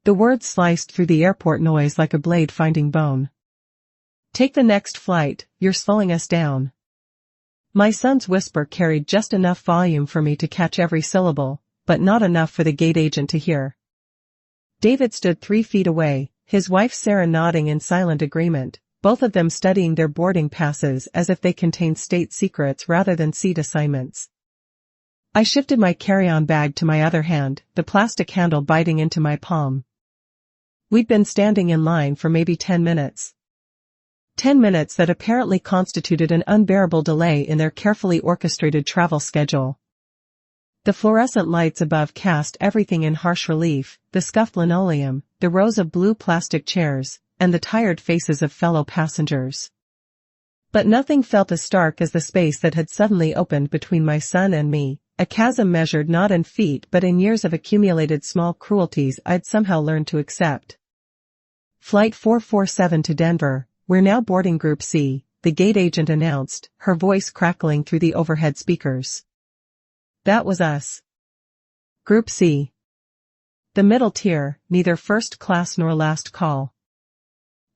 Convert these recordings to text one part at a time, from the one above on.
The words sliced through the airport noise like a blade finding bone. Take the next flight, you're slowing us down. My son's whisper carried just enough volume for me to catch every syllable, but not enough for the gate agent to hear. David stood 3 feet away, his wife Sarah nodding in silent agreement, both of them studying their boarding passes as if they contained state secrets rather than seat assignments. I shifted my carry-on bag to my other hand, the plastic handle biting into my palm. We'd been standing in line for maybe 10 minutes. 10 minutes that apparently constituted an unbearable delay in their carefully orchestrated travel schedule. The fluorescent lights above cast everything in harsh relief, the scuffed linoleum, the rows of blue plastic chairs, and the tired faces of fellow passengers. But nothing felt as stark as the space that had suddenly opened between my son and me, a chasm measured not in feet but in years of accumulated small cruelties I'd somehow learned to accept. Flight 447 to Denver, we're now boarding Group C, the gate agent announced, her voice crackling through the overhead speakers. That was us. Group C. The middle tier, neither first class nor last call.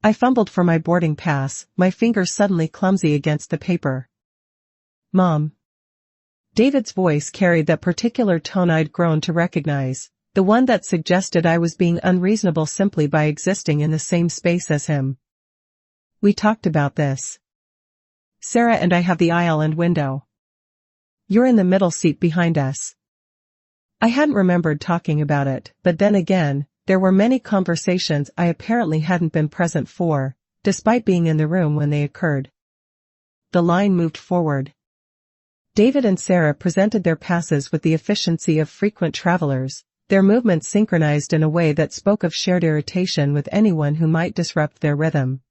I fumbled for my boarding pass, my fingers suddenly clumsy against the paper. Mom. David's voice carried that particular tone I'd grown to recognize, the one that suggested I was being unreasonable simply by existing in the same space as him. We talked about this. Sarah and I have the aisle and window. You're in the middle seat behind us. I hadn't remembered talking about it, but then again, there were many conversations I apparently hadn't been present for, despite being in the room when they occurred. The line moved forward. David and Sarah presented their passes with the efficiency of frequent travelers, their movements synchronized in a way that spoke of shared irritation with anyone who might disrupt their rhythm.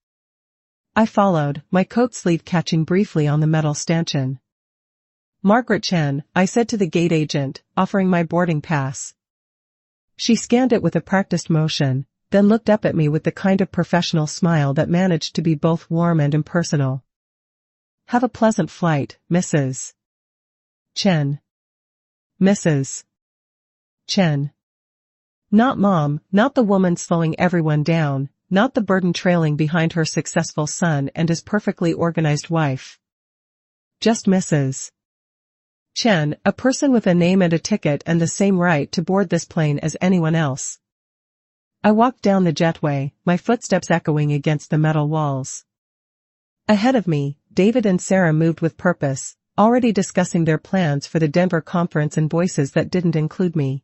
I followed, my coat sleeve catching briefly on the metal stanchion. Margaret Chen, I said to the gate agent, offering my boarding pass. She scanned it with a practiced motion, then looked up at me with the kind of professional smile that managed to be both warm and impersonal. Have a pleasant flight, Mrs. Chen. Mrs. Chen. Not Mom, not the woman slowing everyone down, not the burden trailing behind her successful son and his perfectly organized wife. Just Mrs. Chen, a person with a name and a ticket and the same right to board this plane as anyone else. I walked down the jetway, my footsteps echoing against the metal walls. Ahead of me, David and Sarah moved with purpose, already discussing their plans for the Denver conference in voices that didn't include me.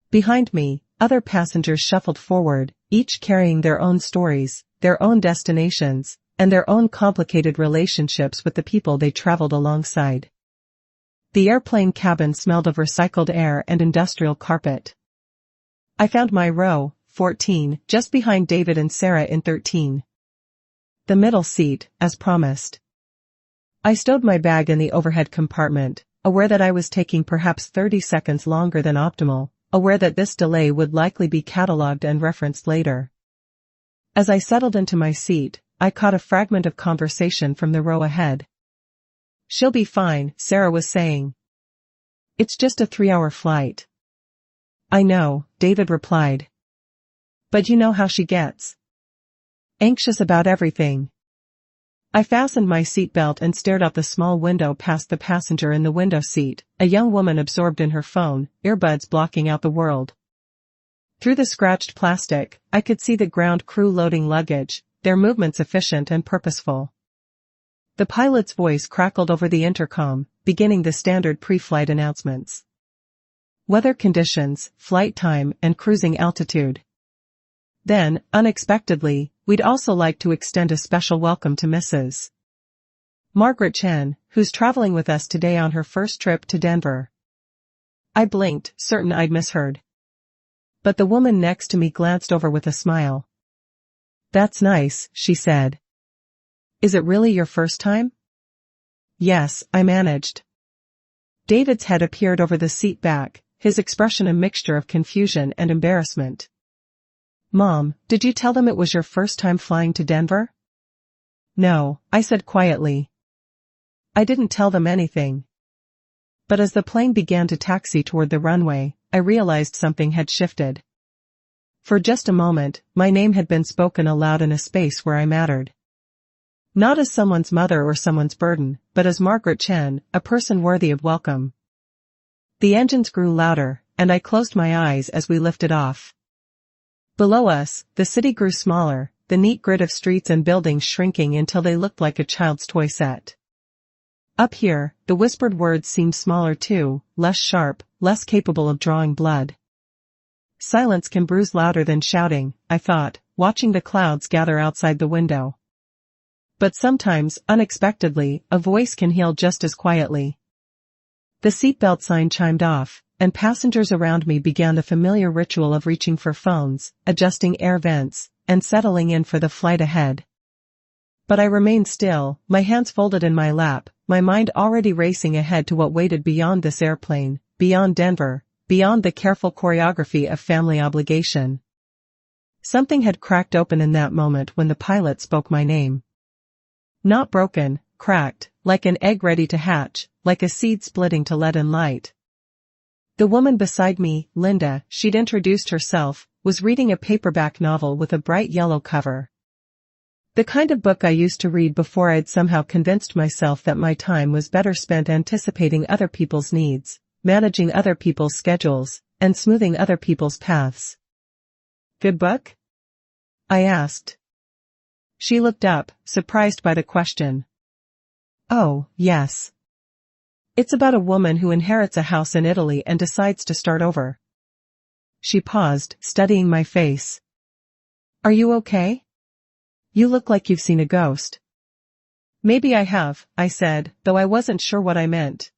Behind me, other passengers shuffled forward, each carrying their own stories, their own destinations, and their own complicated relationships with the people they traveled alongside. The airplane cabin smelled of recycled air and industrial carpet. I found my row, 14, just behind David and Sarah in 13. The middle seat, as promised. I stowed my bag in the overhead compartment, aware that I was taking perhaps 30 seconds longer than optimal, aware that this delay would likely be catalogued and referenced later. As I settled into my seat, I caught a fragment of conversation from the row ahead. She'll be fine, Sarah was saying. It's just a 3-hour flight. I know, David replied. But you know how she gets. Anxious about everything. I fastened my seatbelt and stared out the small window past the passenger in the window seat, a young woman absorbed in her phone, earbuds blocking out the world. Through the scratched plastic, I could see the ground crew loading luggage, their movements efficient and purposeful. The pilot's voice crackled over the intercom, beginning the standard pre-flight announcements. Weather conditions, flight time, and cruising altitude. Then, unexpectedly, we'd also like to extend a special welcome to Mrs. Margaret Chen, who's traveling with us today on her first trip to Denver. I blinked, certain I'd misheard. But the woman next to me glanced over with a smile. That's nice, she said. Is it really your first time? Yes, I managed. David's head appeared over the seat back, his expression a mixture of confusion and embarrassment. Mom, did you tell them it was your first time flying to Denver? No, I said quietly. I didn't tell them anything. But as the plane began to taxi toward the runway, I realized something had shifted. For just a moment, my name had been spoken aloud in a space where I mattered. Not as someone's mother or someone's burden, but as Margaret Chen, a person worthy of welcome. The engines grew louder, and I closed my eyes as we lifted off. Below us, the city grew smaller, the neat grid of streets and buildings shrinking until they looked like a child's toy set. Up here, the whispered words seemed smaller too, less sharp, less capable of drawing blood. Silence can bruise louder than shouting, I thought, watching the clouds gather outside the window. But sometimes, unexpectedly, a voice can heal just as quietly. The seatbelt sign chimed off, and passengers around me began the familiar ritual of reaching for phones, adjusting air vents, and settling in for the flight ahead. But I remained still, my hands folded in my lap, my mind already racing ahead to what waited beyond this airplane, beyond Denver, beyond the careful choreography of family obligation. Something had cracked open in that moment when the pilot spoke my name. Not broken, cracked, like an egg ready to hatch, like a seed splitting to let in light. The woman beside me, Linda, she'd introduced herself, was reading a paperback novel with a bright yellow cover. The kind of book I used to read before I'd somehow convinced myself that my time was better spent anticipating other people's needs, managing other people's schedules, and smoothing other people's paths. Good book? I asked. She looked up, surprised by the question. Oh, yes. It's about a woman who inherits a house in Italy and decides to start over. She paused, studying my face. Are you okay? You look like you've seen a ghost. Maybe I have, I said, though I wasn't sure what I meant.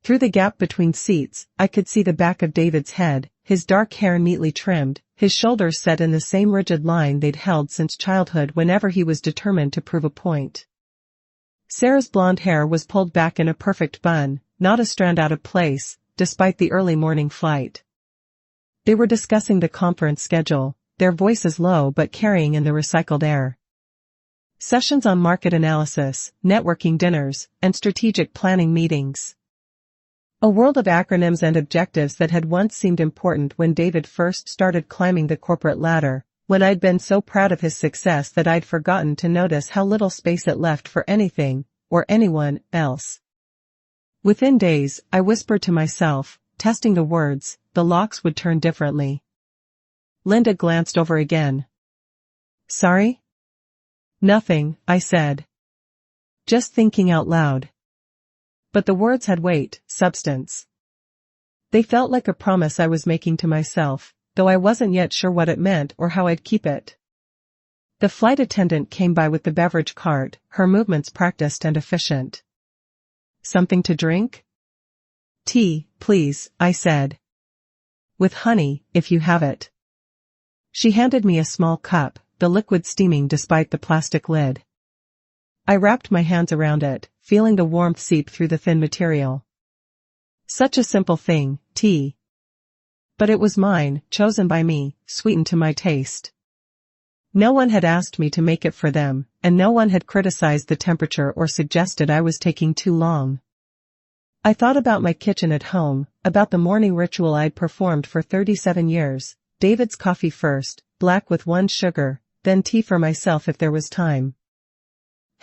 Through the gap between seats, I could see the back of David's head, his dark hair neatly trimmed, his shoulders set in the same rigid line they'd held since childhood whenever he was determined to prove a point. Sarah's blonde hair was pulled back in a perfect bun, not a strand out of place, despite the early morning flight. They were discussing the conference schedule, their voices low but carrying in the recycled air. Sessions on market analysis, networking dinners, and strategic planning meetings. A world of acronyms and objectives that had once seemed important when David first started climbing the corporate ladder, when I'd been so proud of his success that I'd forgotten to notice how little space it left for anything, or anyone, else. Within days, I whispered to myself, testing the words, the locks would turn differently. Linda glanced over again. Sorry? Nothing, I said. Just thinking out loud. But the words had weight, substance. They felt like a promise I was making to myself, though I wasn't yet sure what it meant or how I'd keep it. The flight attendant came by with the beverage cart, her movements practiced and efficient. Something to drink? Tea, please, I said. With honey, if you have it. She handed me a small cup, the liquid steaming despite the plastic lid. I wrapped my hands around it, feeling the warmth seep through the thin material. Such a simple thing, tea. But it was mine, chosen by me, sweetened to my taste. No one had asked me to make it for them, and no one had criticized the temperature or suggested I was taking too long. I thought about my kitchen at home, about the morning ritual I'd performed for 37 years, David's coffee first, black with 1 sugar, then tea for myself if there was time.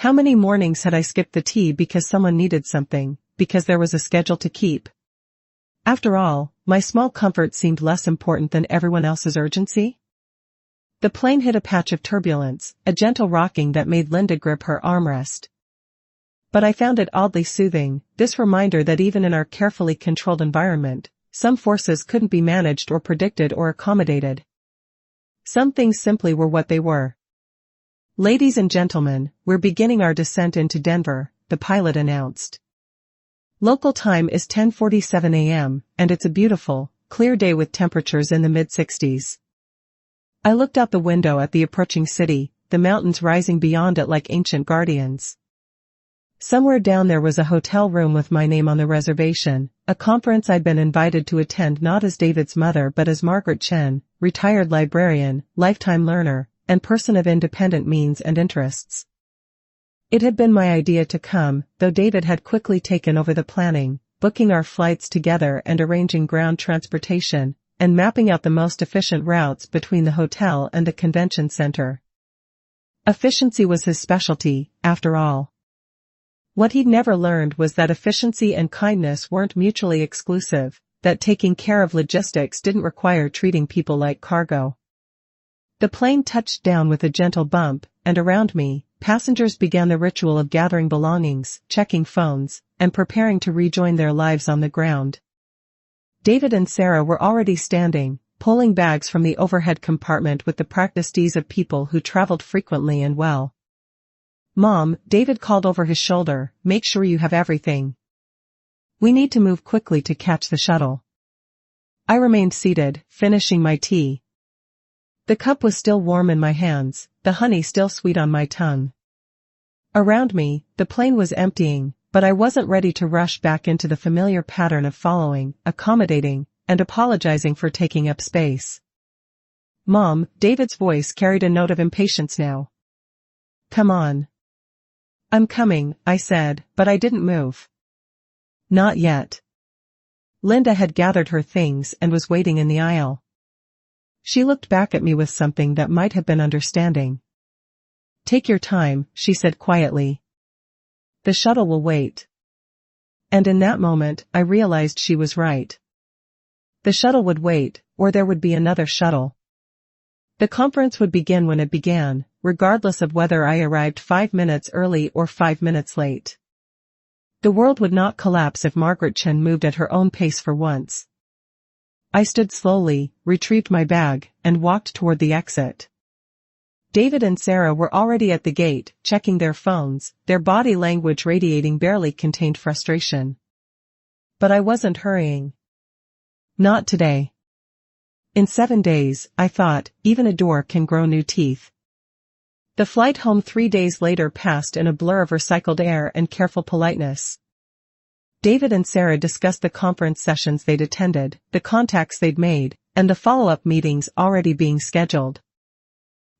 How many mornings had I skipped the tea because someone needed something, because there was a schedule to keep? After all, my small comfort seemed less important than everyone else's urgency. The plane hit a patch of turbulence, a gentle rocking that made Linda grip her armrest. But I found it oddly soothing, this reminder that even in our carefully controlled environment, some forces couldn't be managed or predicted or accommodated. Some things simply were what they were. Ladies and gentlemen, we're beginning our descent into Denver, the pilot announced. Local time is 10:47 a.m., and it's a beautiful, clear day with temperatures in the mid-60s. I looked out the window at the approaching city, the mountains rising beyond it like ancient guardians. Somewhere down there was a hotel room with my name on the reservation, a conference I'd been invited to attend not as David's mother but as Margaret Chen, retired librarian, lifetime learner, and person of independent means and interests. It had been my idea to come, though David had quickly taken over the planning, booking our flights together and arranging ground transportation, and mapping out the most efficient routes between the hotel and the convention center. Efficiency was his specialty, after all. What he'd never learned was that efficiency and kindness weren't mutually exclusive, that taking care of logistics didn't require treating people like cargo. The plane touched down with a gentle bump, and around me, passengers began the ritual of gathering belongings, checking phones, and preparing to rejoin their lives on the ground. David and Sarah were already standing, pulling bags from the overhead compartment with the practiced ease of people who traveled frequently and well. "Mom," David called over his shoulder, "make sure you have everything. We need to move quickly to catch the shuttle." I remained seated, finishing my tea. The cup was still warm in my hands, the honey still sweet on my tongue. Around me, the plane was emptying, but I wasn't ready to rush back into the familiar pattern of following, accommodating, and apologizing for taking up space. "Mom," David's voice carried a note of impatience now. "Come on." "I'm coming," I said, but I didn't move. "Not yet." Linda had gathered her things and was waiting in the aisle. She looked back at me with something that might have been understanding. "Take your time," she said quietly. "The shuttle will wait." And in that moment, I realized she was right. The shuttle would wait, or there would be another shuttle. The conference would begin when it began, regardless of whether I arrived 5 minutes early or 5 minutes late. The world would not collapse if Margaret Chen moved at her own pace for once. I stood slowly, retrieved my bag, and walked toward the exit. David and Sarah were already at the gate, checking their phones, their body language radiating barely contained frustration. But I wasn't hurrying. Not today. In 7 days, I thought, even a door can grow new teeth. The flight home 3 days later passed in a blur of recycled air and careful politeness. David and Sarah discussed the conference sessions they'd attended, the contacts they'd made, and the follow-up meetings already being scheduled.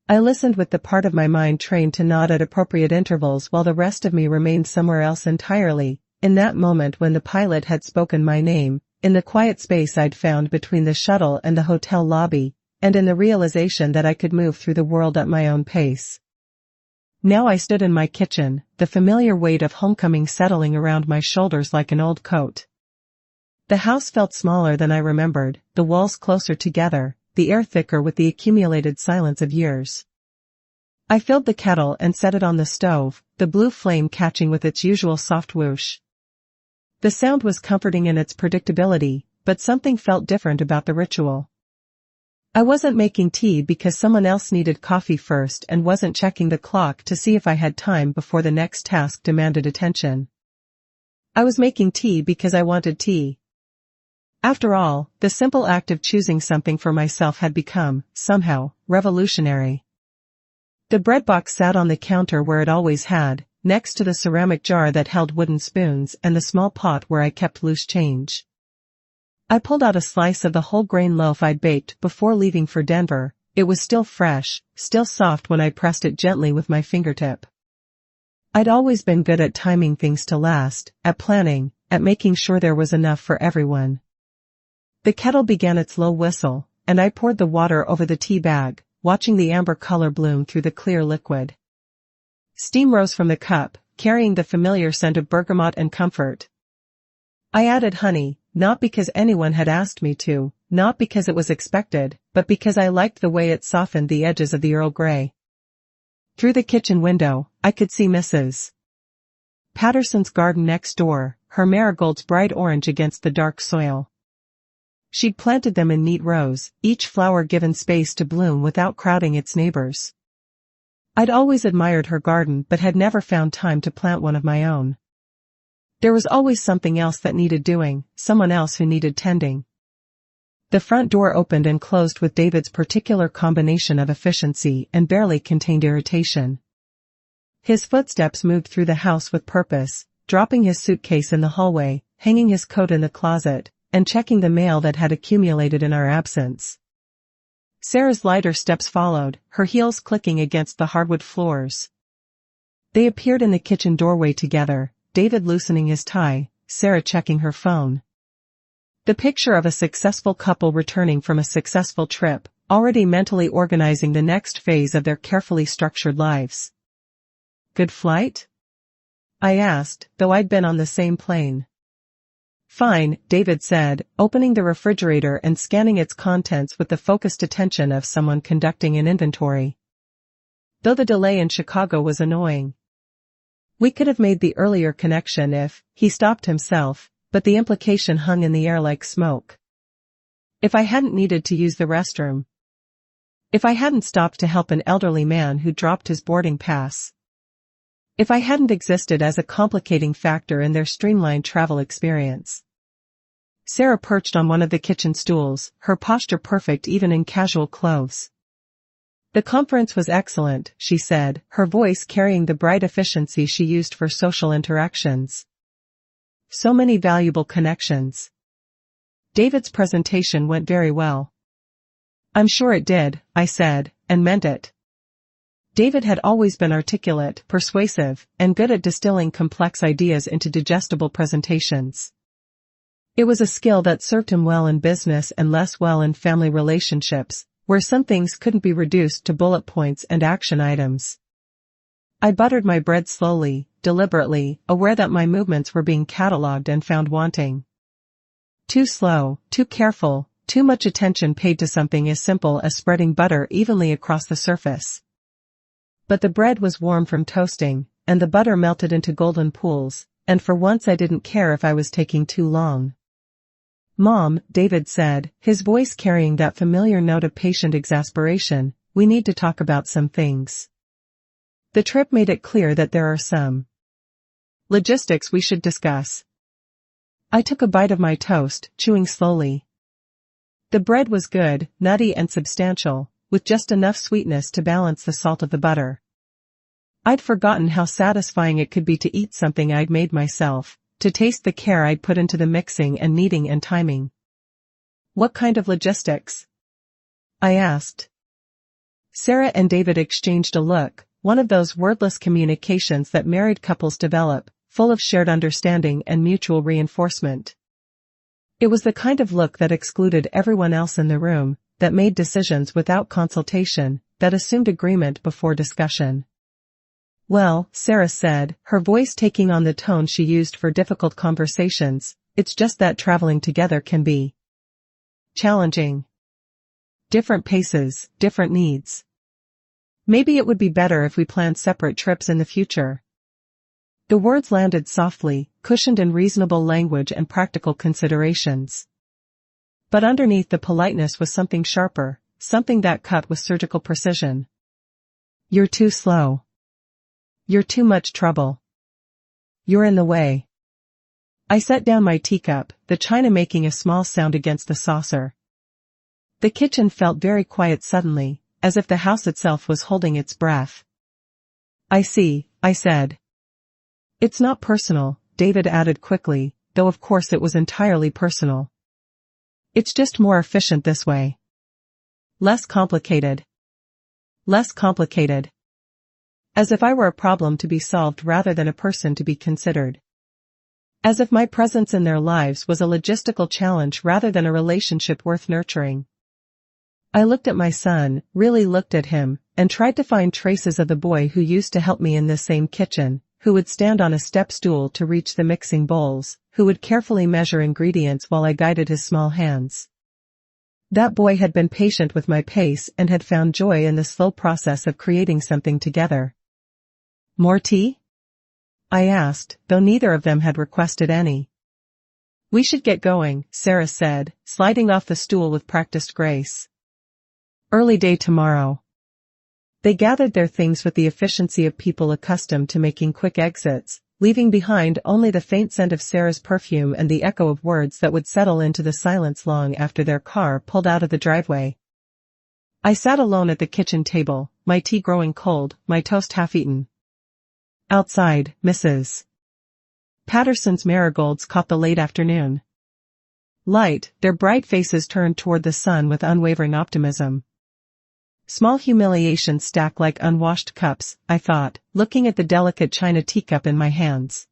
I listened with the part of my mind trained to nod at appropriate intervals while the rest of me remained somewhere else entirely. In that moment when the pilot had spoken my name, in the quiet space I'd found between the shuttle and the hotel lobby, and in the realization that I could move through the world at my own pace. Now I stood in my kitchen, the familiar weight of homecoming settling around my shoulders like an old coat. The house felt smaller than I remembered, the walls closer together, the air thicker with the accumulated silence of years. I filled the kettle and set it on the stove, the blue flame catching with its usual soft whoosh. The sound was comforting in its predictability, but something felt different about the ritual. I wasn't making tea because someone else needed coffee first and wasn't checking the clock to see if I had time before the next task demanded attention. I was making tea because I wanted tea. After all, the simple act of choosing something for myself had become, somehow, revolutionary. The bread box sat on the counter where it always had, next to the ceramic jar that held wooden spoons and the small pot where I kept loose change. I pulled out a slice of the whole grain loaf I'd baked before leaving for Denver. It was still fresh, still soft when I pressed it gently with my fingertip. I'd always been good at timing things to last, at planning, at making sure there was enough for everyone. The kettle began its low whistle, and I poured the water over the tea bag, watching the amber color bloom through the clear liquid. Steam rose from the cup, carrying the familiar scent of bergamot and comfort. I added honey, not because anyone had asked me to, not because it was expected, but because I liked the way it softened the edges of the Earl Grey. Through the kitchen window, I could see Mrs. Patterson's garden next door, her marigolds bright orange against the dark soil. She'd planted them in neat rows, each flower given space to bloom without crowding its neighbors. I'd always admired her garden but had never found time to plant one of my own. There was always something else that needed doing, someone else who needed tending. The front door opened and closed with David's particular combination of efficiency and barely contained irritation. His footsteps moved through the house with purpose, dropping his suitcase in the hallway, hanging his coat in the closet, and checking the mail that had accumulated in our absence. Sarah's lighter steps followed, her heels clicking against the hardwood floors. They appeared in the kitchen doorway together, David loosening his tie, Sarah checking her phone. The picture of a successful couple returning from a successful trip, already mentally organizing the next phase of their carefully structured lives. Good flight? I asked, though I'd been on the same plane. Fine, David said, opening the refrigerator and scanning its contents with the focused attention of someone conducting an inventory. Though the delay in Chicago was annoying. We could have made the earlier connection if, he stopped himself, but the implication hung in the air like smoke. If I hadn't needed to use the restroom. If I hadn't stopped to help an elderly man who dropped his boarding pass. If I hadn't existed as a complicating factor in their streamlined travel experience. Sarah perched on one of the kitchen stools, her posture perfect even in casual clothes. The conference was excellent, she said, her voice carrying the bright efficiency she used for social interactions. So many valuable connections. David's presentation went very well. I'm sure it did, I said, and meant it. David had always been articulate, persuasive, and good at distilling complex ideas into digestible presentations. It was a skill that served him well in business and less well in family relationships, where some things couldn't be reduced to bullet points and action items. I buttered my bread slowly, deliberately, aware that my movements were being catalogued and found wanting. Too slow, too careful, too much attention paid to something as simple as spreading butter evenly across the surface. But the bread was warm from toasting, and the butter melted into golden pools, and for once I didn't care if I was taking too long. Mom, David said, his voice carrying that familiar note of patient exasperation, we need to talk about some things. The trip made it clear that there are some logistics we should discuss. I took a bite of my toast, chewing slowly. The bread was good, nutty and substantial, with just enough sweetness to balance the salt of the butter. I'd forgotten how satisfying it could be to eat something I'd made myself, to taste the care I'd put into the mixing and kneading and timing. What kind of logistics? I asked. Sarah and David exchanged a look, one of those wordless communications that married couples develop, full of shared understanding and mutual reinforcement. It was the kind of look that excluded everyone else in the room, that made decisions without consultation, that assumed agreement before discussion. Well, Sarah said, her voice taking on the tone she used for difficult conversations, it's just that traveling together can be challenging. Different paces, different needs. Maybe it would be better if we planned separate trips in the future. The words landed softly, cushioned in reasonable language and practical considerations. But underneath the politeness was something sharper, something that cut with surgical precision. You're too slow. You're too much trouble. You're in the way. I set down my teacup, the china making a small sound against the saucer. The kitchen felt very quiet suddenly, as if the house itself was holding its breath. I see, I said. It's not personal, David added quickly, though of course it was entirely personal. It's just more efficient this way. Less complicated. Less complicated. As if I were a problem to be solved rather than a person to be considered. As if my presence in their lives was a logistical challenge rather than a relationship worth nurturing. I looked at my son, really looked at him, and tried to find traces of the boy who used to help me in this same kitchen, who would stand on a step stool to reach the mixing bowls, who would carefully measure ingredients while I guided his small hands. That boy had been patient with my pace and had found joy in the slow process of creating something together. More tea? I asked, though neither of them had requested any. We should get going, Sarah said, sliding off the stool with practiced grace. Early day tomorrow. They gathered their things with the efficiency of people accustomed to making quick exits, leaving behind only the faint scent of Sarah's perfume and the echo of words that would settle into the silence long after their car pulled out of the driveway. I sat alone at the kitchen table, my tea growing cold, my toast half-eaten. Outside, Mrs. Patterson's marigolds caught the late afternoon light, their bright faces turned toward the sun with unwavering optimism. Small humiliations stack like unwashed cups, I thought, looking at the delicate china teacup in my hands.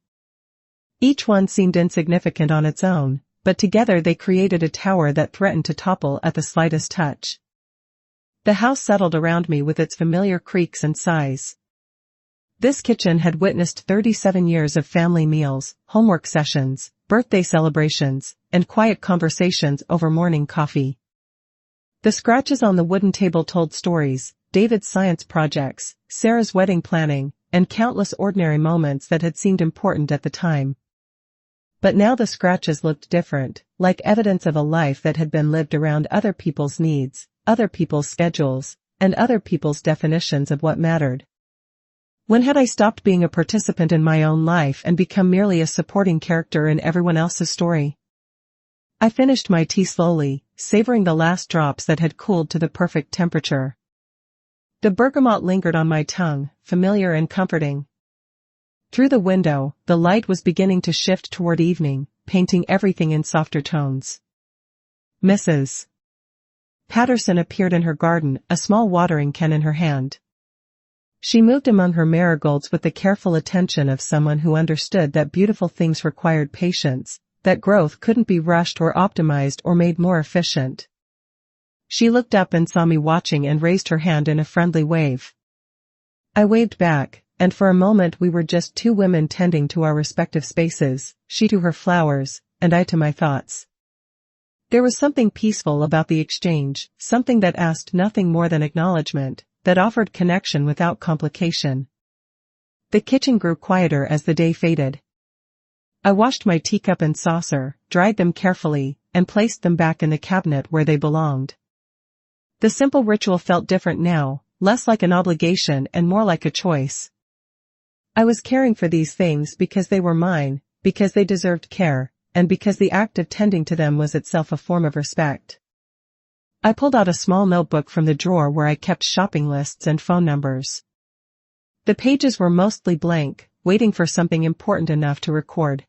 Each one seemed insignificant on its own, but together they created a tower that threatened to topple at the slightest touch. The house settled around me with its familiar creaks and sighs. This kitchen had witnessed 37 years of family meals, homework sessions, birthday celebrations, and quiet conversations over morning coffee. The scratches on the wooden table told stories, David's science projects, Sarah's wedding planning, and countless ordinary moments that had seemed important at the time. But now the scratches looked different, like evidence of a life that had been lived around other people's needs, other people's schedules, and other people's definitions of what mattered. When had I stopped being a participant in my own life and become merely a supporting character in everyone else's story? I finished my tea slowly, savoring the last drops that had cooled to the perfect temperature. The bergamot lingered on my tongue, familiar and comforting. Through the window, the light was beginning to shift toward evening, painting everything in softer tones. Mrs. Patterson appeared in her garden, a small watering can in her hand. She moved among her marigolds with the careful attention of someone who understood that beautiful things required patience, that growth couldn't be rushed or optimized or made more efficient. She looked up and saw me watching and raised her hand in a friendly wave. I waved back, and for a moment we were just two women tending to our respective spaces, she to her flowers, and I to my thoughts. There was something peaceful about the exchange, something that asked nothing more than acknowledgement, that offered connection without complication. The kitchen grew quieter as the day faded. I washed my teacup and saucer, dried them carefully, and placed them back in the cabinet where they belonged. The simple ritual felt different now, less like an obligation and more like a choice. I was caring for these things because they were mine, because they deserved care, and because the act of tending to them was itself a form of respect. I pulled out a small notebook from the drawer where I kept shopping lists and phone numbers. The pages were mostly blank, waiting for something important enough to record.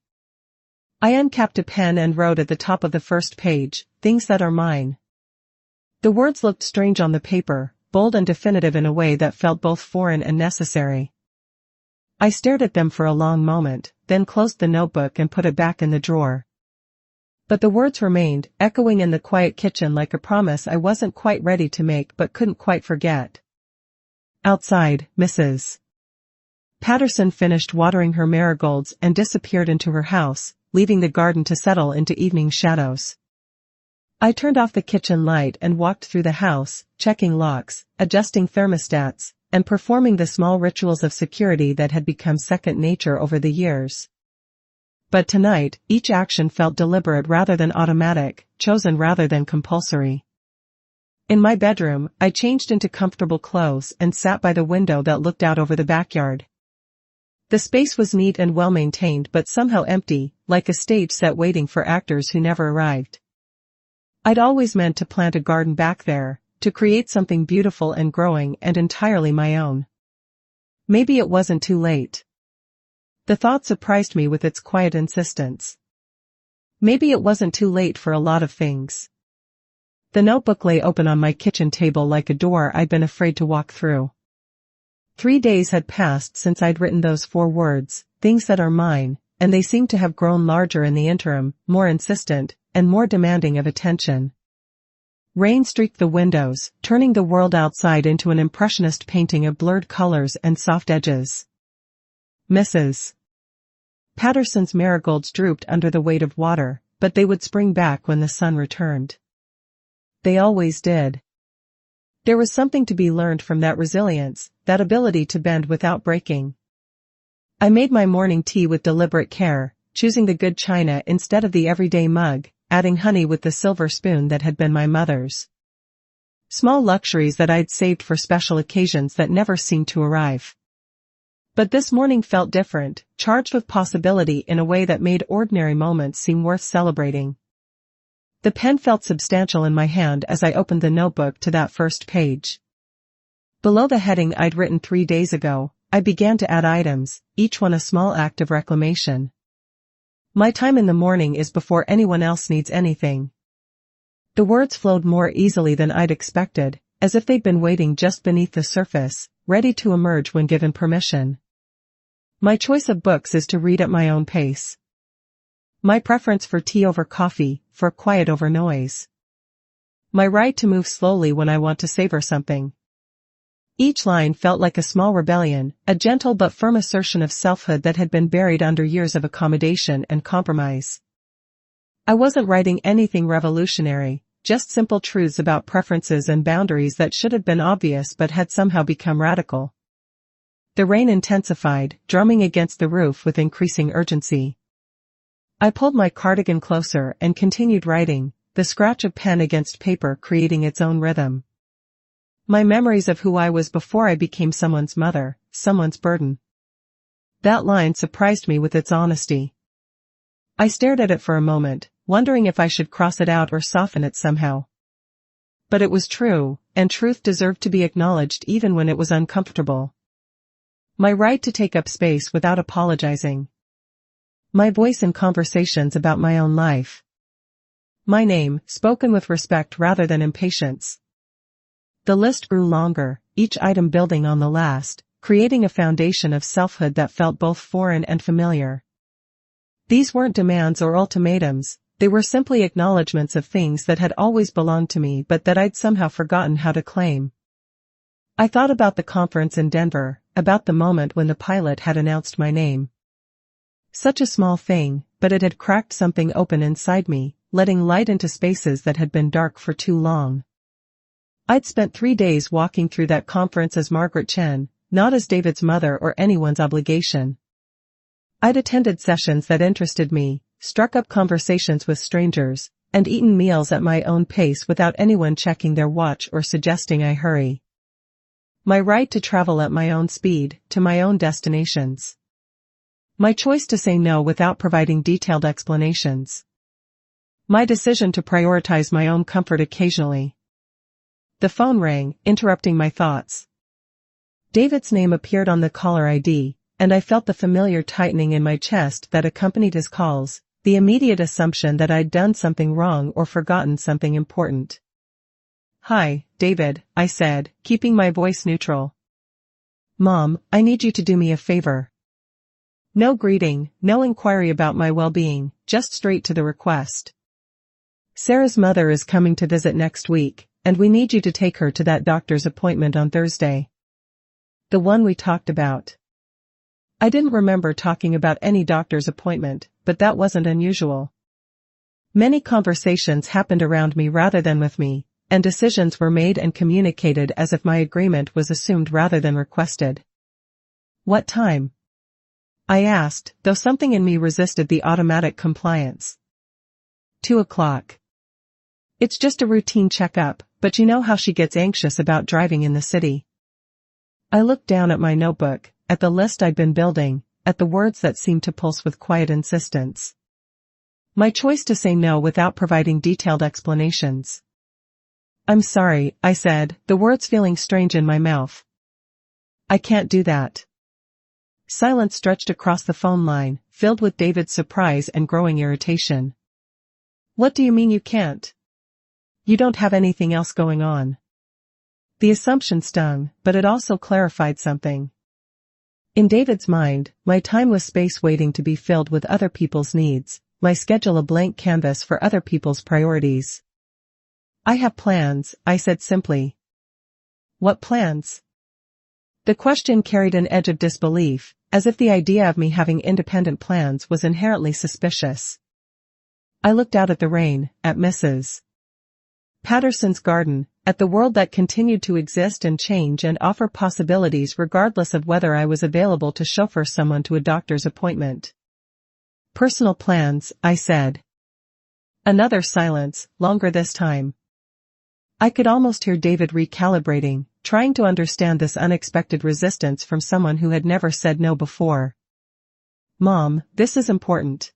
I uncapped a pen and wrote at the top of the first page, "Things that are mine." The words looked strange on the paper, bold and definitive in a way that felt both foreign and necessary. I stared at them for a long moment, then closed the notebook and put it back in the drawer. But the words remained, echoing in the quiet kitchen like a promise I wasn't quite ready to make but couldn't quite forget. Outside, Mrs. Patterson finished watering her marigolds and disappeared into her house, leaving the garden to settle into evening shadows. I turned off the kitchen light and walked through the house, checking locks, adjusting thermostats, and performing the small rituals of security that had become second nature over the years. But tonight, each action felt deliberate rather than automatic, chosen rather than compulsory. In my bedroom, I changed into comfortable clothes and sat by the window that looked out over the backyard. The space was neat and well-maintained but somehow empty, like a stage set waiting for actors who never arrived. I'd always meant to plant a garden back there, to create something beautiful and growing and entirely my own. Maybe it wasn't too late. The thought surprised me with its quiet insistence. Maybe it wasn't too late for a lot of things. The notebook lay open on my kitchen table like a door I'd been afraid to walk through. 3 days had passed since I'd written those 4 words, "Things that are mine," and they seemed to have grown larger in the interim, more insistent, and more demanding of attention. Rain streaked the windows, turning the world outside into an impressionist painting of blurred colors and soft edges. Mrs. Patterson's marigolds drooped under the weight of water, but they would spring back when the sun returned. They always did. There was something to be learned from that resilience, that ability to bend without breaking. I made my morning tea with deliberate care, choosing the good china instead of the everyday mug, adding honey with the silver spoon that had been my mother's. Small luxuries that I'd saved for special occasions that never seemed to arrive. But this morning felt different, charged with possibility in a way that made ordinary moments seem worth celebrating. The pen felt substantial in my hand as I opened the notebook to that first page. Below the heading I'd written 3 days ago, I began to add items, each one a small act of reclamation. My time in the morning is before anyone else needs anything. The words flowed more easily than I'd expected, as if they'd been waiting just beneath the surface, ready to emerge when given permission. My choice of books is to read at my own pace. My preference for tea over coffee, for quiet over noise. My right to move slowly when I want to savor something. Each line felt like a small rebellion, a gentle but firm assertion of selfhood that had been buried under years of accommodation and compromise. I wasn't writing anything revolutionary, just simple truths about preferences and boundaries that should have been obvious but had somehow become radical. The rain intensified, drumming against the roof with increasing urgency. I pulled my cardigan closer and continued writing, the scratch of pen against paper creating its own rhythm. My memories of who I was before I became someone's mother, someone's burden. That line surprised me with its honesty. I stared at it for a moment, wondering if I should cross it out or soften it somehow. But it was true, and truth deserved to be acknowledged even when it was uncomfortable. My right to take up space without apologizing. My voice in conversations about my own life. My name, spoken with respect rather than impatience. The list grew longer, each item building on the last, creating a foundation of selfhood that felt both foreign and familiar. These weren't demands or ultimatums, they were simply acknowledgments of things that had always belonged to me but that I'd somehow forgotten how to claim. I thought about the conference in Denver, about the moment when the pilot had announced my name. Such a small thing, but it had cracked something open inside me, letting light into spaces that had been dark for too long. I'd spent 3 days walking through that conference as Margaret Chen, not as David's mother or anyone's obligation. I'd attended sessions that interested me, struck up conversations with strangers, and eaten meals at my own pace without anyone checking their watch or suggesting I hurry. My right to travel at my own speed, to my own destinations. My choice to say no without providing detailed explanations. My decision to prioritize my own comfort occasionally. The phone rang, interrupting my thoughts. David's name appeared on the caller ID, and I felt the familiar tightening in my chest that accompanied his calls, the immediate assumption that I'd done something wrong or forgotten something important. "Hi, David," I said, keeping my voice neutral. "Mom, I need you to do me a favor." No greeting, no inquiry about my well-being, just straight to the request. "Sarah's mother is coming to visit next week, and we need you to take her to that doctor's appointment on Thursday. The one we talked about." I didn't remember talking about any doctor's appointment, but that wasn't unusual. Many conversations happened around me rather than with me, and decisions were made and communicated as if my agreement was assumed rather than requested. "What time?" I asked, though something in me resisted the automatic compliance. 2 o'clock. It's just a routine checkup, but you know how she gets anxious about driving in the city. I looked down at my notebook, at the list I'd been building, at the words that seemed to pulse with quiet insistence. My choice to say no without providing detailed explanations. "I'm sorry," I said, the words feeling strange in my mouth. "I can't do that." Silence stretched across the phone line, filled with David's surprise and growing irritation. "What do you mean you can't? You don't have anything else going on?" The assumption stung, but it also clarified something. In David's mind, my time was space waiting to be filled with other people's needs, my schedule a blank canvas for other people's priorities. "I have plans," I said simply. "What plans?" The question carried an edge of disbelief, as if the idea of me having independent plans was inherently suspicious. I looked out at the rain, at Mrs. Patterson's garden, at the world that continued to exist and change and offer possibilities regardless of whether I was available to chauffeur someone to a doctor's appointment. "Personal plans," I said. Another silence, longer this time. I could almost hear David recalibrating, trying to understand this unexpected resistance from someone who had never said no before. "Mom, this is important.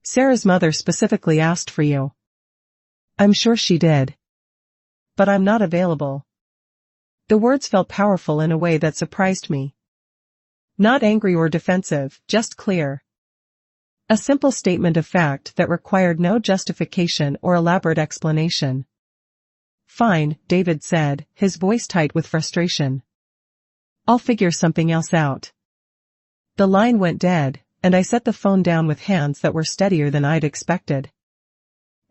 Sarah's mother specifically asked for you." "I'm sure she did. But I'm not available." The words felt powerful in a way that surprised me. Not angry or defensive, just clear. A simple statement of fact that required no justification or elaborate explanation. "Fine," David said, his voice tight with frustration. "I'll figure something else out." The line went dead, and I set the phone down with hands that were steadier than I'd expected.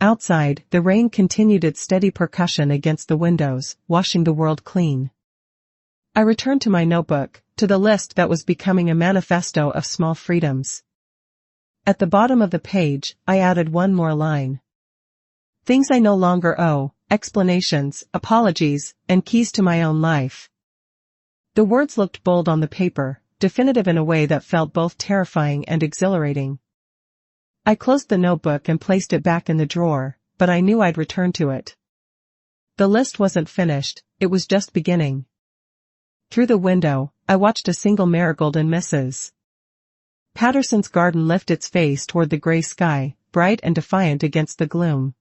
Outside, the rain continued its steady percussion against the windows, washing the world clean. I returned to my notebook, to the list that was becoming a manifesto of small freedoms. At the bottom of the page, I added one more line. Things I no longer owe, explanations, apologies, and keys to my own life. The words looked bold on the paper, definitive in a way that felt both terrifying and exhilarating. I closed the notebook and placed it back in the drawer, but I knew I'd return to it. The list wasn't finished, it was just beginning. Through the window, I watched a single marigold in Mrs. Patterson's garden lift its face toward the gray sky, bright and defiant against the gloom.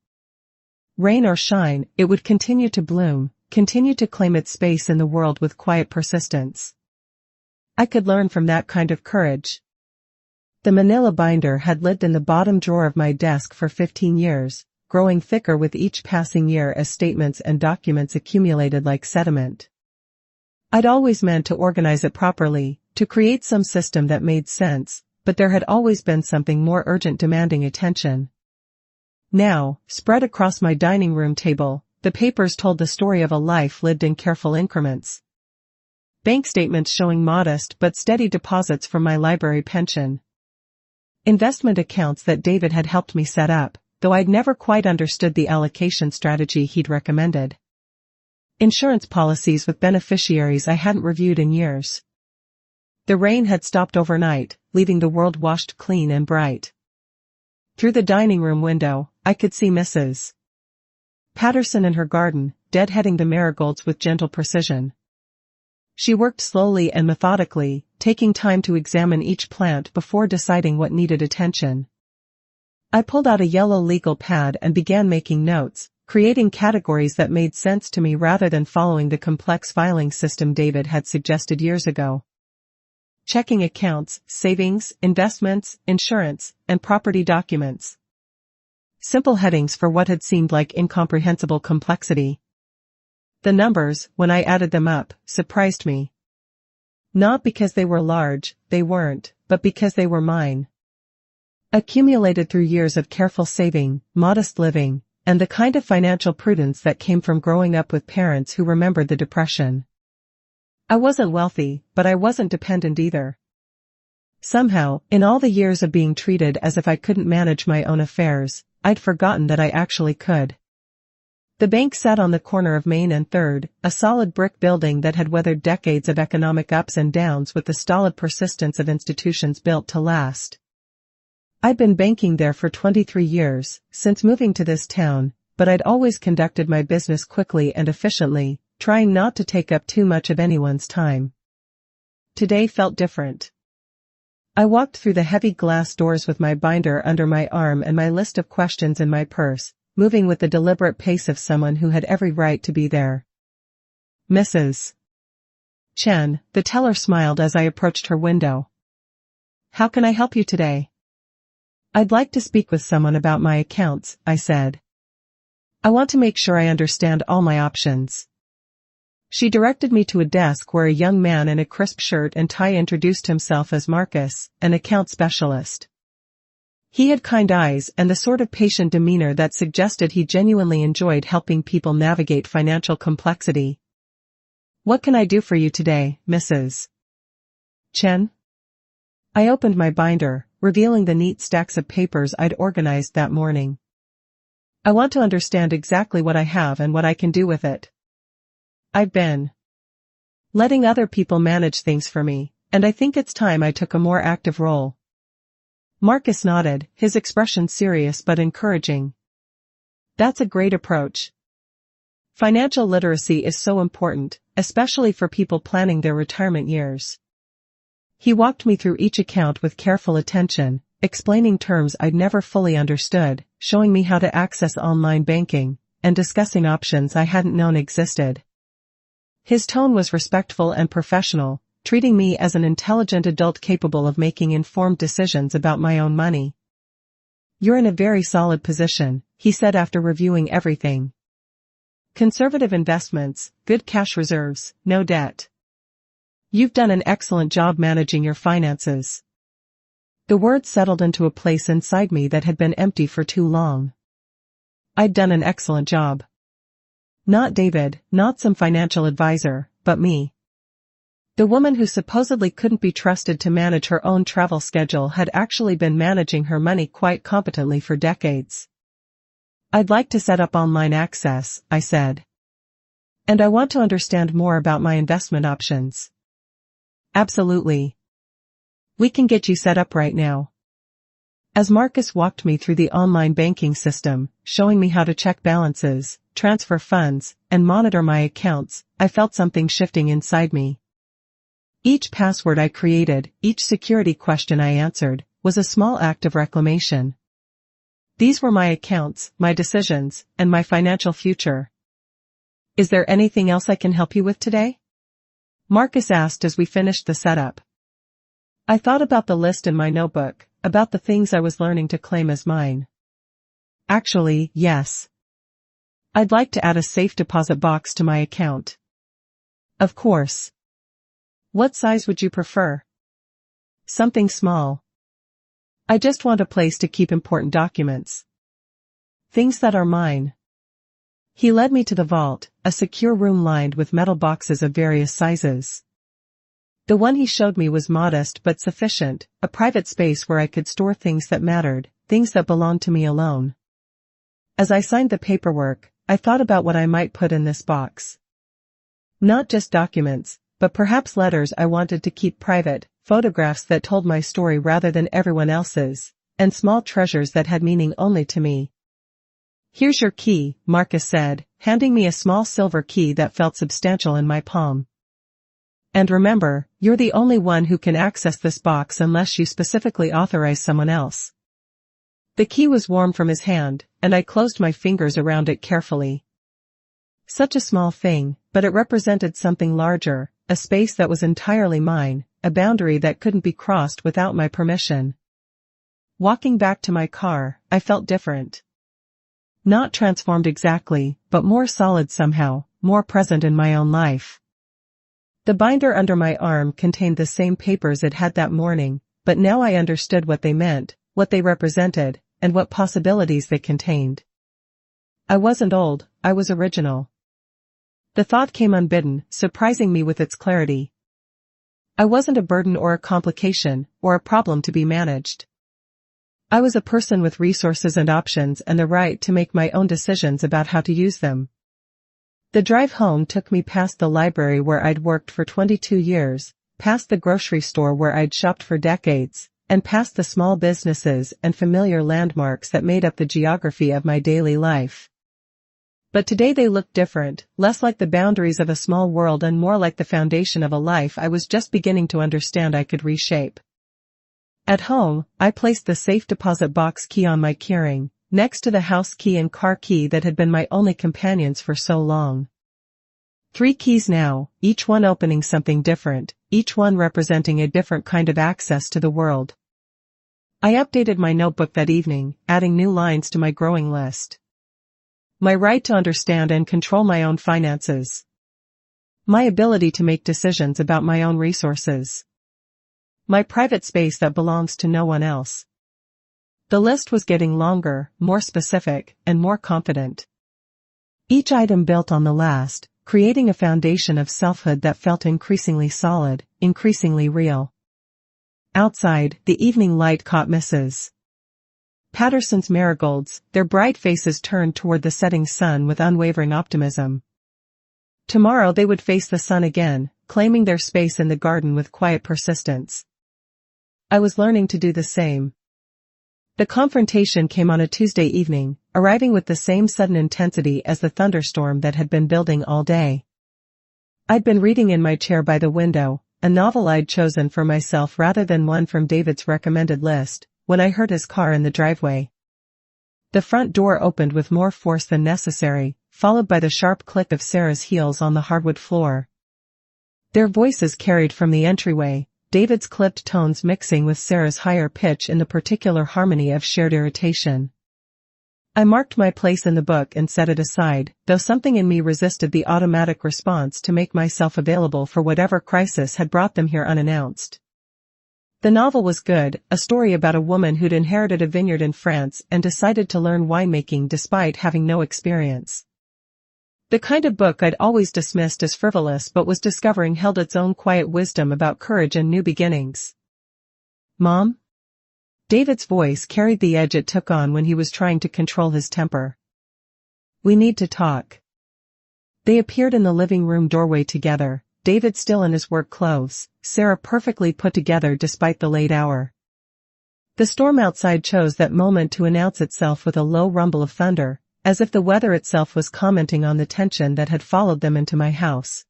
Rain or shine, it would continue to bloom, continue to claim its space in the world with quiet persistence. I could learn from that kind of courage. The manila binder had lived in the bottom drawer of my desk for 15 years, growing thicker with each passing year as statements and documents accumulated like sediment. I'd always meant to organize it properly, to create some system that made sense, but there had always been something more urgent demanding attention. Now, spread across my dining room table, the papers told the story of a life lived in careful increments. Bank statements showing modest but steady deposits from my library pension. Investment accounts that David had helped me set up, though I'd never quite understood the allocation strategy he'd recommended. Insurance policies with beneficiaries I hadn't reviewed in years. The rain had stopped overnight, leaving the world washed clean and bright. Through the dining room window, I could see Mrs. Patterson in her garden, deadheading the marigolds with gentle precision. She worked slowly and methodically, taking time to examine each plant before deciding what needed attention. I pulled out a yellow legal pad and began making notes, creating categories that made sense to me rather than following the complex filing system David had suggested years ago. Checking accounts, savings, investments, insurance, and property documents. Simple headings for what had seemed like incomprehensible complexity. The numbers, when I added them up, surprised me. Not because they were large, they weren't, but because they were mine. Accumulated through years of careful saving, modest living, and the kind of financial prudence that came from growing up with parents who remembered the Depression. I wasn't wealthy, but I wasn't dependent either. Somehow, in all the years of being treated as if I couldn't manage my own affairs, I'd forgotten that I actually could. The bank sat on the corner of Main and 3rd, a solid brick building that had weathered decades of economic ups and downs with the stolid persistence of institutions built to last. I'd been banking there for 23 years, since moving to this town, but I'd always conducted my business quickly and efficiently, trying not to take up too much of anyone's time. Today felt different. I walked through the heavy glass doors with my binder under my arm and my list of questions in my purse, moving with the deliberate pace of someone who had every right to be there. Mrs. Chen, the teller smiled as I approached her window. How can I help you today? I'd like to speak with someone about my accounts, I said. I want to make sure I understand all my options. She directed me to a desk where a young man in a crisp shirt and tie introduced himself as Marcus, an account specialist. He had kind eyes and the sort of patient demeanor that suggested he genuinely enjoyed helping people navigate financial complexity. What can I do for you today, Mrs. Chen? I opened my binder, revealing the neat stacks of papers I'd organized that morning. I want to understand exactly what I have and what I can do with it. I've been letting other people manage things for me, and I think it's time I took a more active role. Marcus nodded, his expression serious but encouraging. That's a great approach. Financial literacy is so important, especially for people planning their retirement years. He walked me through each account with careful attention, explaining terms I'd never fully understood, showing me how to access online banking, and discussing options I hadn't known existed. His tone was respectful and professional, treating me as an intelligent adult capable of making informed decisions about my own money. You're in a very solid position, he said after reviewing everything. Conservative investments, good cash reserves, no debt. You've done an excellent job managing your finances. The words settled into a place inside me that had been empty for too long. I'd done an excellent job. Not David, not some financial advisor, but me. The woman who supposedly couldn't be trusted to manage her own travel schedule had actually been managing her money quite competently for decades. I'd like to set up online access, I said. And I want to understand more about my investment options. Absolutely. We can get you set up right now. As Marcus walked me through the online banking system, showing me how to check balances, transfer funds, and monitor my accounts, I felt something shifting inside me. Each password I created, each security question I answered, was a small act of reclamation. These were my accounts, my decisions, and my financial future. Is there anything else I can help you with today? Marcus asked as we finished the setup. I thought about the list in my notebook, about the things I was learning to claim as mine. Actually, yes. I'd like to add a safe deposit box to my account. Of course. What size would you prefer? Something small. I just want a place to keep important documents. Things that are mine. He led me to the vault, a secure room lined with metal boxes of various sizes. The one he showed me was modest but sufficient, a private space where I could store things that mattered, things that belonged to me alone. As I signed the paperwork, I thought about what I might put in this box. Not just documents, but perhaps letters I wanted to keep private, photographs that told my story rather than everyone else's, and small treasures that had meaning only to me. Here's your key, Marcus said, handing me a small silver key that felt substantial in my palm. And remember, you're the only one who can access this box unless you specifically authorize someone else. The key was warm from his hand, and I closed my fingers around it carefully. Such a small thing, but it represented something larger, a space that was entirely mine, a boundary that couldn't be crossed without my permission. Walking back to my car, I felt different. Not transformed exactly, but more solid somehow, more present in my own life. The binder under my arm contained the same papers it had that morning, but now I understood what they meant, what they represented, and what possibilities they contained. I wasn't old, I was original. The thought came unbidden, surprising me with its clarity. I wasn't a burden or a complication, or a problem to be managed. I was a person with resources and options and the right to make my own decisions about how to use them. The drive home took me past the library where I'd worked for 22 years, past the grocery store where I'd shopped for decades, and past the small businesses and familiar landmarks that made up the geography of my daily life. But today they looked different, less like the boundaries of a small world and more like the foundation of a life I was just beginning to understand I could reshape. At home, I placed the safe deposit box key on my keyring, next to the house key and car key that had been my only companions for so long. 3 keys now, each one opening something different, each one representing a different kind of access to the world. I updated my notebook that evening, adding new lines to my growing list. My right to understand and control my own finances. My ability to make decisions about my own resources. My private space that belongs to no one else. The list was getting longer, more specific, and more confident. Each item built on the last, creating a foundation of selfhood that felt increasingly solid, increasingly real. Outside, the evening light caught Mrs. Patterson's marigolds, their bright faces turned toward the setting sun with unwavering optimism. Tomorrow they would face the sun again, claiming their space in the garden with quiet persistence. I was learning to do the same. The confrontation came on a Tuesday evening, arriving with the same sudden intensity as the thunderstorm that had been building all day. I'd been reading in my chair by the window, a novel I'd chosen for myself rather than one from David's recommended list, when I heard his car in the driveway. The front door opened with more force than necessary, followed by the sharp click of Sarah's heels on the hardwood floor. Their voices carried from the entryway, David's clipped tones mixing with Sarah's higher pitch in the particular harmony of shared irritation. I marked my place in the book and set it aside, though something in me resisted the automatic response to make myself available for whatever crisis had brought them here unannounced. The novel was good, a story about a woman who'd inherited a vineyard in France and decided to learn winemaking despite having no experience. The kind of book I'd always dismissed as frivolous but was discovering held its own quiet wisdom about courage and new beginnings. Mom? David's voice carried the edge it took on when he was trying to control his temper. We need to talk. They appeared in the living room doorway together, David still in his work clothes, Sarah perfectly put together despite the late hour. The storm outside chose that moment to announce itself with a low rumble of thunder, as if the weather itself was commenting on the tension that had followed them into my house.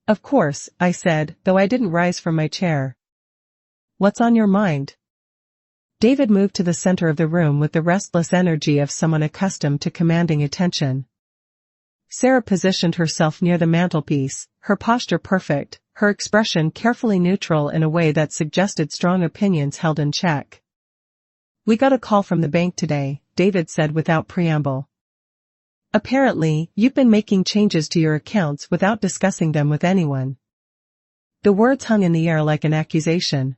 Of course, I said, though I didn't rise from my chair. What's on your mind? David moved to the center of the room with the restless energy of someone accustomed to commanding attention. Sarah positioned herself near the mantelpiece, her posture perfect, her expression carefully neutral in a way that suggested strong opinions held in check. We got a call from the bank today, David said without preamble. Apparently, you've been making changes to your accounts without discussing them with anyone. The words hung in the air like an accusation.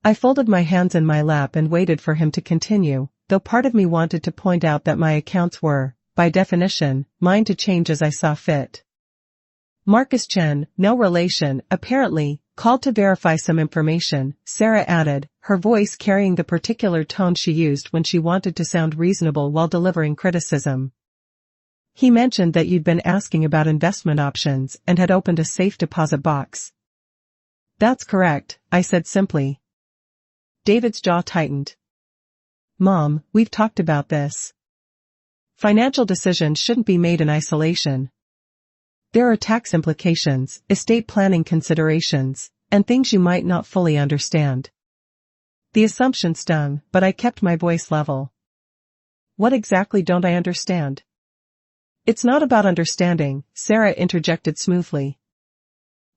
I folded my hands in my lap and waited for him to continue, though part of me wanted to point out that my accounts were, by definition, mine to change as I saw fit. Marcus Chen, no relation, apparently, called to verify some information, Sarah added, her voice carrying the particular tone she used when she wanted to sound reasonable while delivering criticism. He mentioned that you'd been asking about investment options and had opened a safe deposit box. That's correct, I said simply. David's jaw tightened. Mom, we've talked about this. Financial decisions shouldn't be made in isolation. There are tax implications, estate planning considerations, and things you might not fully understand. The assumption stung, but I kept my voice level. What exactly don't I understand? It's not about understanding, Sarah interjected smoothly.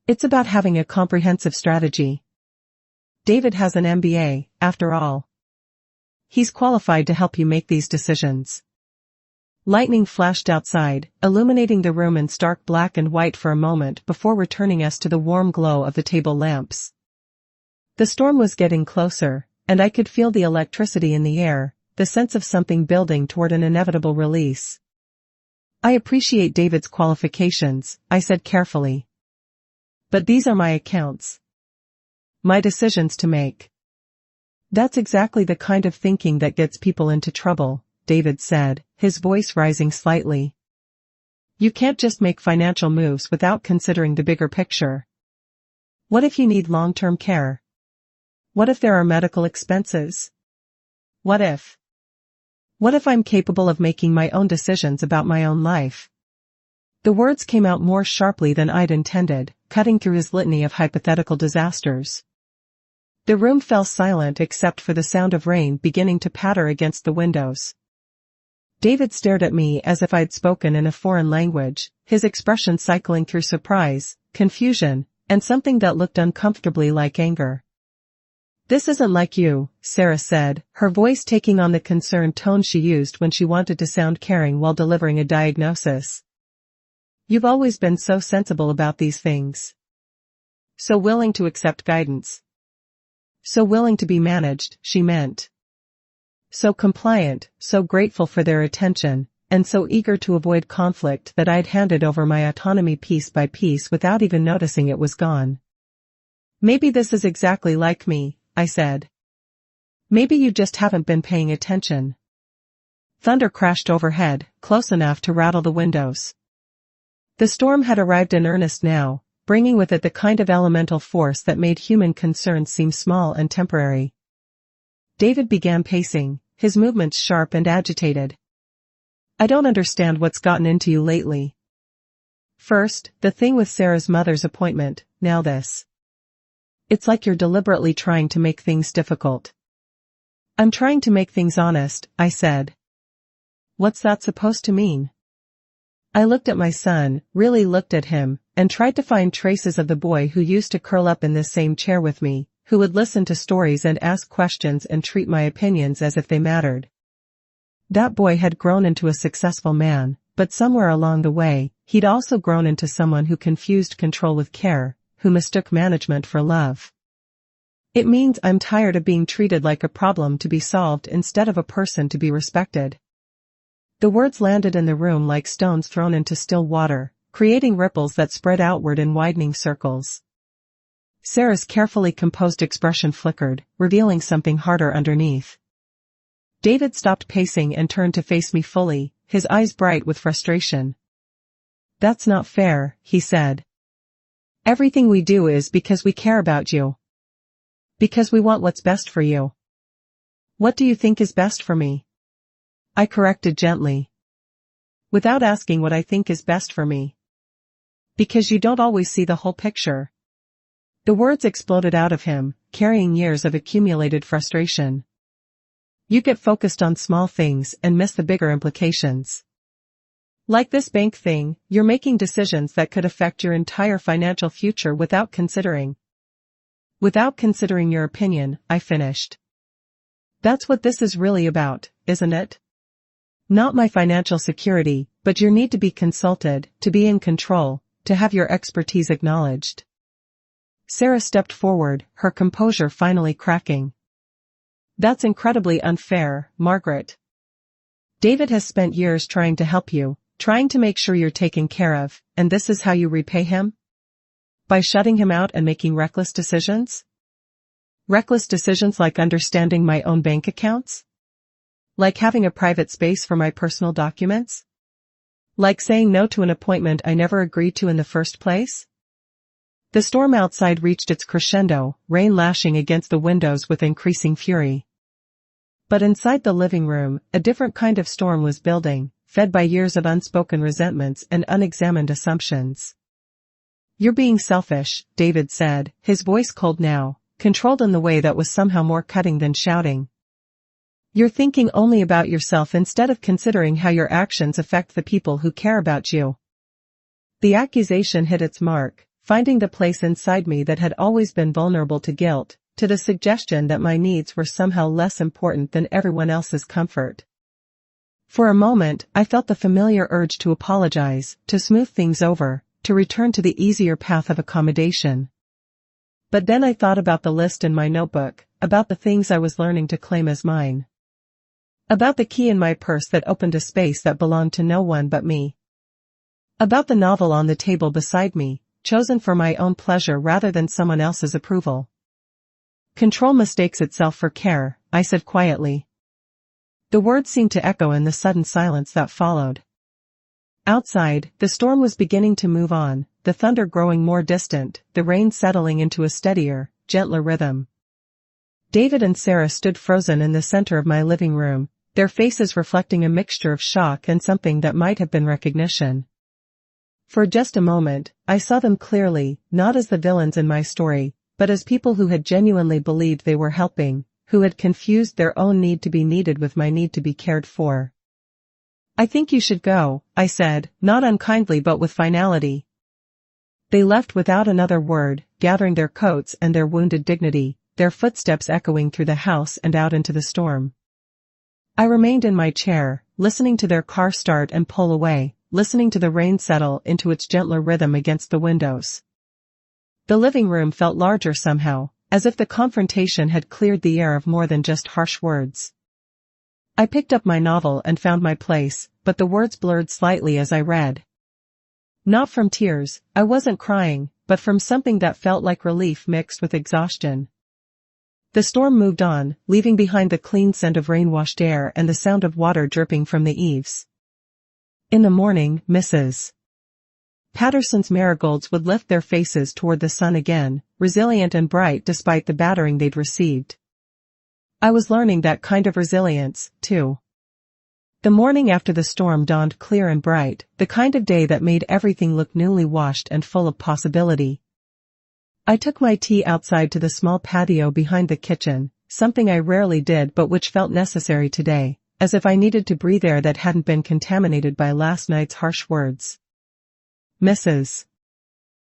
It's about having a comprehensive strategy. David has an MBA, after all. He's qualified to help you make these decisions. Lightning flashed outside, illuminating the room in stark black and white for a moment before returning us to the warm glow of the table lamps. The storm was getting closer, and I could feel the electricity in the air, the sense of something building toward an inevitable release. I appreciate David's qualifications, I said carefully. But these are my accounts. My decisions to make. That's exactly the kind of thinking that gets people into trouble, David said, his voice rising slightly. You can't just make financial moves without considering the bigger picture. What if you need long-term care? What if there are medical expenses? What if I'm capable of making my own decisions about my own life? The words came out more sharply than I'd intended, cutting through his litany of hypothetical disasters. The room fell silent except for the sound of rain beginning to patter against the windows. David stared at me as if I'd spoken in a foreign language, his expression cycling through surprise, confusion, and something that looked uncomfortably like anger. This isn't like you, Sarah said, her voice taking on the concerned tone she used when she wanted to sound caring while delivering a diagnosis. You've always been so sensible about these things. So willing to accept guidance. So willing to be managed, she meant. So compliant, so grateful for their attention, and so eager to avoid conflict that I'd handed over my autonomy piece by piece without even noticing it was gone. Maybe this is exactly like me, I said. Maybe you just haven't been paying attention. Thunder crashed overhead, close enough to rattle the windows. The storm had arrived in earnest now, bringing with it the kind of elemental force that made human concerns seem small and temporary. David began pacing, his movements sharp and agitated. I don't understand what's gotten into you lately. First, the thing with Sarah's mother's appointment, now this. It's like you're deliberately trying to make things difficult. I'm trying to make things honest, I said. What's that supposed to mean? I looked at my son, really looked at him, and tried to find traces of the boy who used to curl up in this same chair with me, who would listen to stories and ask questions and treat my opinions as if they mattered. That boy had grown into a successful man, but somewhere along the way, he'd also grown into someone who confused control with care, who mistook management for love. It means I'm tired of being treated like a problem to be solved instead of a person to be respected. The words landed in the room like stones thrown into still water, creating ripples that spread outward in widening circles. Sarah's carefully composed expression flickered, revealing something harder underneath. David stopped pacing and turned to face me fully, his eyes bright with frustration. "That's not fair," he said. "Everything we do is because we care about you. Because we want what's best for you." "What do you think is best for me?" I corrected gently. "Without asking what I think is best for me. Because you don't always see the whole picture." The words exploded out of him, carrying years of accumulated frustration. "You get focused on small things and miss the bigger implications. Like this bank thing, you're making decisions that could affect your entire financial future without considering your opinion," I finished. "That's what this is really about, isn't it? Not my financial security, but your need to be consulted, to be in control, to have your expertise acknowledged." Sarah stepped forward, her composure finally cracking. "That's incredibly unfair, Margaret. David has spent years trying to help you, trying to make sure you're taken care of, and this is how you repay him? By shutting him out and making reckless decisions? Reckless decisions like understanding my own bank accounts? Like having a private space for my personal documents? Like saying no to an appointment I never agreed to in the first place?" The storm outside reached its crescendo, rain lashing against the windows with increasing fury. But inside the living room, a different kind of storm was building, fed by years of unspoken resentments and unexamined assumptions. "You're being selfish," David said, his voice cold now, controlled in the way that was somehow more cutting than shouting. "You're thinking only about yourself instead of considering how your actions affect the people who care about you." The accusation hit its mark, finding the place inside me that had always been vulnerable to guilt, to the suggestion that my needs were somehow less important than everyone else's comfort. For a moment, I felt the familiar urge to apologize, to smooth things over, to return to the easier path of accommodation. But then I thought about the list in my notebook, about the things I was learning to claim as mine. About the key in my purse that opened a space that belonged to no one but me. About the novel on the table beside me, chosen for my own pleasure rather than someone else's approval. "Control mistakes itself for care," I said quietly. The words seemed to echo in the sudden silence that followed. Outside, the storm was beginning to move on, the thunder growing more distant, the rain settling into a steadier, gentler rhythm. David and Sarah stood frozen in the center of my living room, their faces reflecting a mixture of shock and something that might have been recognition. For just a moment, I saw them clearly, not as the villains in my story, but as people who had genuinely believed they were helping, who had confused their own need to be needed with my need to be cared for. "I think you should go," I said, not unkindly but with finality. They left without another word, gathering their coats and their wounded dignity, their footsteps echoing through the house and out into the storm. I remained in my chair, listening to their car start and pull away, listening to the rain settle into its gentler rhythm against the windows. The living room felt larger somehow, as if the confrontation had cleared the air of more than just harsh words. I picked up my novel and found my place, but the words blurred slightly as I read. Not from tears, I wasn't crying, but from something that felt like relief mixed with exhaustion. The storm moved on, leaving behind the clean scent of rain-washed air and the sound of water dripping from the eaves. In the morning, Mrs. Patterson's marigolds would lift their faces toward the sun again, resilient and bright despite the battering they'd received. I was learning that kind of resilience, too. The morning after the storm dawned clear and bright, the kind of day that made everything look newly washed and full of possibility. I took my tea outside to the small patio behind the kitchen, something I rarely did but which felt necessary today, as if I needed to breathe air that hadn't been contaminated by last night's harsh words. Mrs.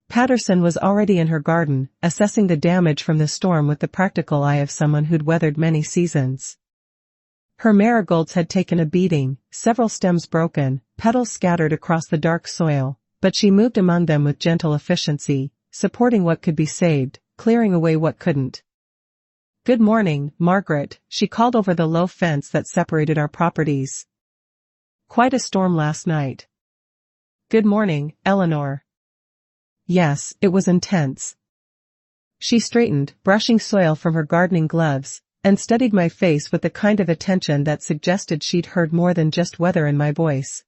Patterson was already in her garden, assessing the damage from the storm with the practical eye of someone who'd weathered many seasons. Her marigolds had taken a beating, several stems broken, petals scattered across the dark soil, but she moved among them with gentle efficiency, supporting what could be saved, clearing away what couldn't. Good morning, Margaret, she called over the low fence that separated our properties. Quite a storm last night. Good morning, Eleanor. Yes, it was intense. She straightened, brushing soil from her gardening gloves, and studied my face with the kind of attention that suggested she'd heard more than just weather in my voice.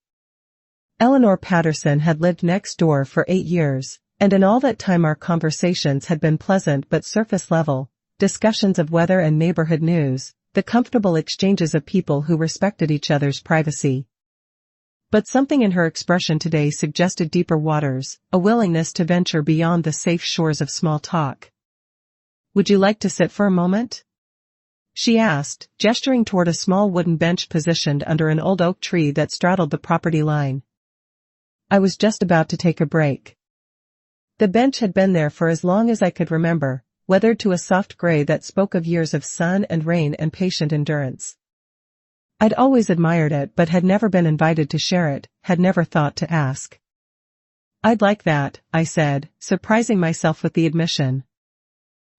Eleanor Patterson had lived next door for 8 years, and in all that time our conversations had been pleasant but surface level, discussions of weather and neighborhood news, the comfortable exchanges of people who respected each other's privacy. But something in her expression today suggested deeper waters, a willingness to venture beyond the safe shores of small talk. Would you like to sit for a moment? She asked, gesturing toward a small wooden bench positioned under an old oak tree that straddled the property line. I was just about to take a break. The bench had been there for as long as I could remember, weathered to a soft gray that spoke of years of sun and rain and patient endurance. I'd always admired it but had never been invited to share it, had never thought to ask. I'd like that, I said, surprising myself with the admission.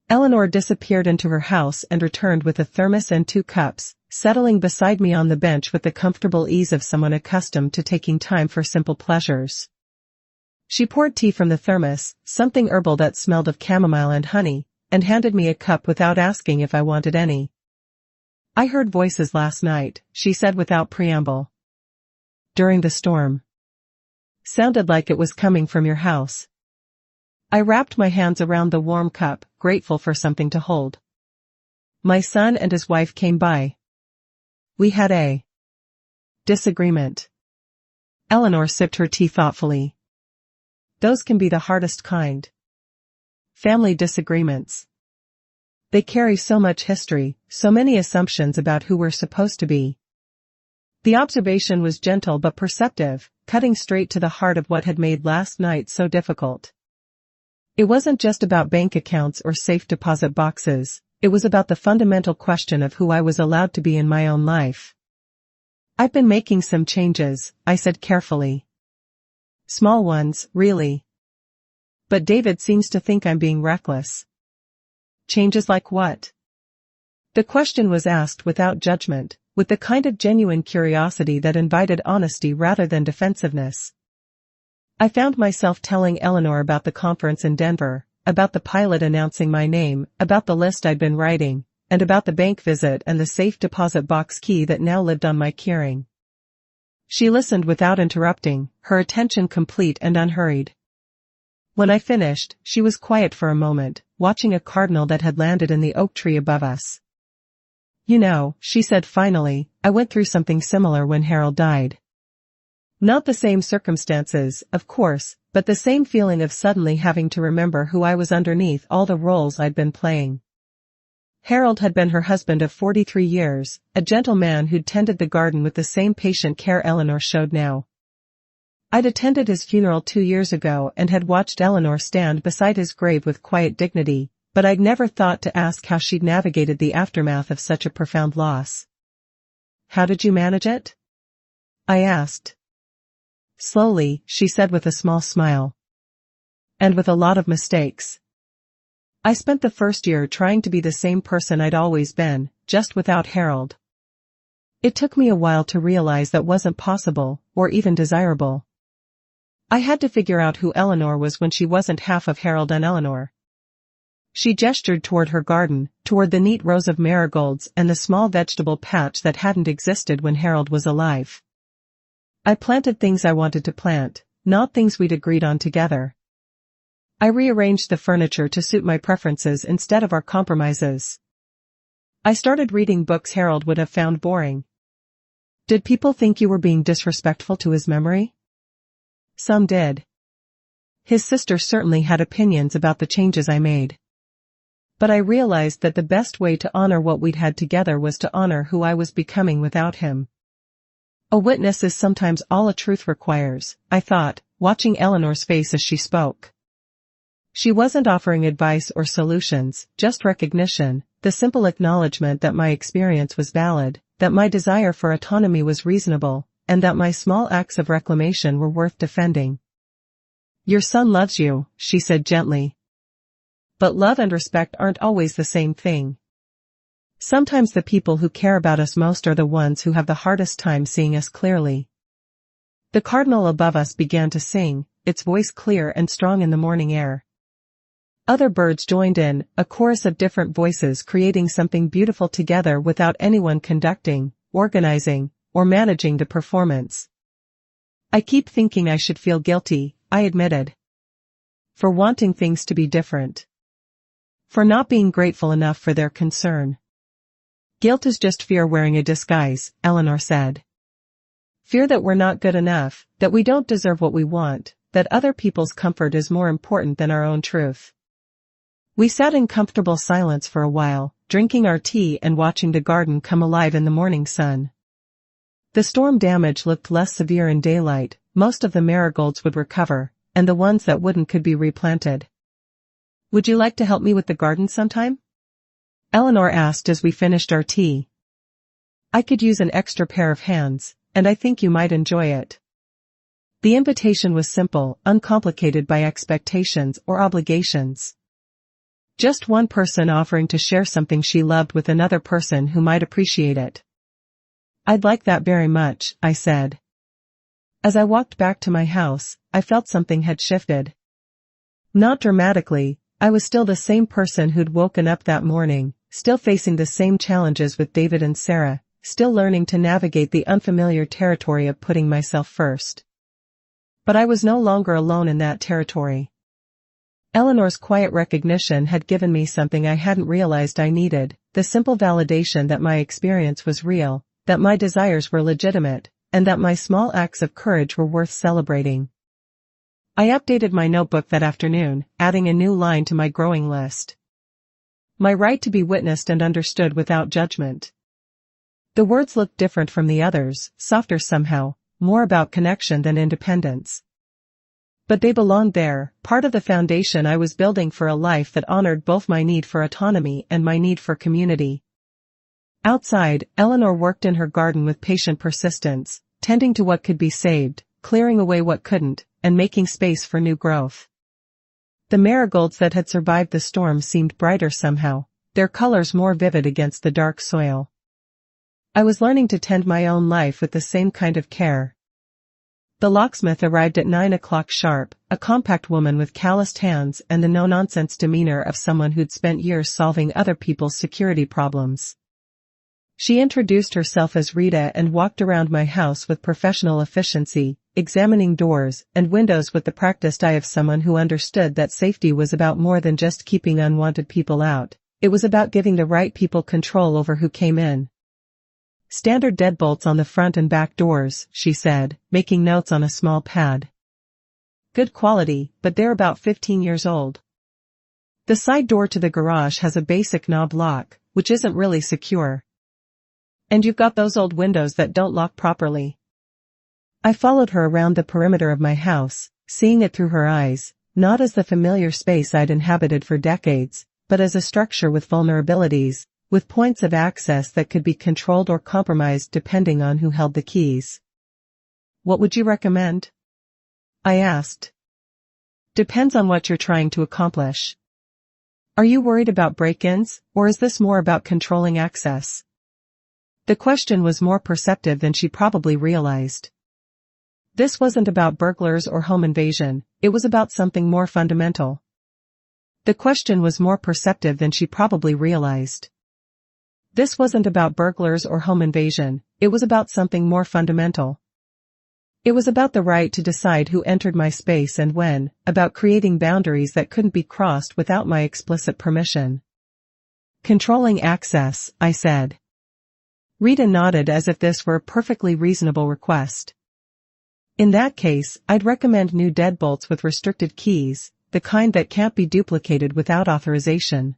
Eleanor disappeared into her house and returned with a thermos and 2 cups, settling beside me on the bench with the comfortable ease of someone accustomed to taking time for simple pleasures. She poured tea from the thermos, something herbal that smelled of chamomile and honey, and handed me a cup without asking if I wanted any. I heard voices last night, she said without preamble. During the storm. Sounded like it was coming from your house. I wrapped my hands around the warm cup, grateful for something to hold. My son and his wife came by. We had a disagreement. Eleanor sipped her tea thoughtfully. Those can be the hardest kind. Family disagreements. They carry so much history, so many assumptions about who we're supposed to be. The observation was gentle but perceptive, cutting straight to the heart of what had made last night so difficult. It wasn't just about bank accounts or safe deposit boxes, it was about the fundamental question of who I was allowed to be in my own life. I've been making some changes, I said carefully. Small ones, really. But David seems to think I'm being reckless. Changes like what? The question was asked without judgment, with the kind of genuine curiosity that invited honesty rather than defensiveness. I found myself telling Eleanor about the conference in Denver, about the pilot announcing my name, about the list I'd been writing, and about the bank visit and the safe deposit box key that now lived on my keyring. She listened without interrupting, her attention complete and unhurried. When I finished, she was quiet for a moment, watching a cardinal that had landed in the oak tree above us. You know, she said finally, I went through something similar when Harold died. Not the same circumstances, of course, but the same feeling of suddenly having to remember who I was underneath all the roles I'd been playing. Harold had been her husband of 43 years, a gentle man who'd tended the garden with the same patient care Eleanor showed now. I'd attended his funeral 2 years ago and had watched Eleanor stand beside his grave with quiet dignity, but I'd never thought to ask how she'd navigated the aftermath of such a profound loss. How did you manage it? I asked. Slowly, she said with a small smile. And with a lot of mistakes. I spent the first year trying to be the same person I'd always been, just without Harold. It took me a while to realize that wasn't possible, or even desirable. I had to figure out who Eleanor was when she wasn't half of Harold and Eleanor. She gestured toward her garden, toward the neat rows of marigolds and the small vegetable patch that hadn't existed when Harold was alive. I planted things I wanted to plant, not things we'd agreed on together. I rearranged the furniture to suit my preferences instead of our compromises. I started reading books Harold would have found boring. Did people think you were being disrespectful to his memory? Some did. His sister certainly had opinions about the changes I made. But I realized that the best way to honor what we'd had together was to honor who I was becoming without him. A witness is sometimes all a truth requires, I thought, watching Eleanor's face as she spoke. She wasn't offering advice or solutions, just recognition, the simple acknowledgement that my experience was valid, that my desire for autonomy was reasonable, and that my small acts of reclamation were worth defending. Your son loves you, she said gently. But love and respect aren't always the same thing. Sometimes the people who care about us most are the ones who have the hardest time seeing us clearly. The cardinal above us began to sing, its voice clear and strong in the morning air. Other birds joined in, a chorus of different voices creating something beautiful together without anyone conducting, organizing, or managing the performance. I keep thinking I should feel guilty, I admitted. For wanting things to be different. For not being grateful enough for their concern. Guilt is just fear wearing a disguise, Eleanor said. Fear that we're not good enough, that we don't deserve what we want, that other people's comfort is more important than our own truth. We sat in comfortable silence for a while, drinking our tea and watching the garden come alive in the morning sun. The storm damage looked less severe in daylight, most of the marigolds would recover, and the ones that wouldn't could be replanted. Would you like to help me with the garden sometime? Eleanor asked as we finished our tea. I could use an extra pair of hands, and I think you might enjoy it. The invitation was simple, uncomplicated by expectations or obligations. Just one person offering to share something she loved with another person who might appreciate it. I'd like that very much, I said. As I walked back to my house, I felt something had shifted. Not dramatically, I was still the same person who'd woken up that morning, still facing the same challenges with David and Sarah, still learning to navigate the unfamiliar territory of putting myself first. But I was no longer alone in that territory. Eleanor's quiet recognition had given me something I hadn't realized I needed, the simple validation that my experience was real, that my desires were legitimate, and that my small acts of courage were worth celebrating. I updated my notebook that afternoon, adding a new line to my growing list. My right to be witnessed and understood without judgment. The words looked different from the others, softer somehow, more about connection than independence. But they belonged there, part of the foundation I was building for a life that honored both my need for autonomy and my need for community. Outside, Eleanor worked in her garden with patient persistence, tending to what could be saved, clearing away what couldn't, and making space for new growth. The marigolds that had survived the storm seemed brighter somehow, their colors more vivid against the dark soil. I was learning to tend my own life with the same kind of care. The locksmith arrived at 9 o'clock sharp, a compact woman with calloused hands and the no-nonsense demeanor of someone who'd spent years solving other people's security problems. She introduced herself as Rita and walked around my house with professional efficiency, examining doors and windows with the practiced eye of someone who understood that safety was about more than just keeping unwanted people out. It was about giving the right people control over who came in. Standard deadbolts on the front and back doors, she said, making notes on a small pad. Good quality, but they're about 15 years old. The side door to the garage has a basic knob lock, which isn't really secure. And you've got those old windows that don't lock properly. I followed her around the perimeter of my house, seeing it through her eyes, not as the familiar space I'd inhabited for decades, but as a structure with vulnerabilities, with points of access that could be controlled or compromised depending on who held the keys. What would you recommend? I asked. Depends on what you're trying to accomplish. Are you worried about break-ins, or is this more about controlling access? The question was more perceptive than she probably realized. This wasn't about burglars or home invasion, it was about something more fundamental. The question was more perceptive than she probably realized. This wasn't about burglars or home invasion, it was about something more fundamental. It was about the right to decide who entered my space and when, about creating boundaries that couldn't be crossed without my explicit permission. Controlling access, I said. Rita nodded as if this were a perfectly reasonable request. In that case, I'd recommend new deadbolts with restricted keys, the kind that can't be duplicated without authorization.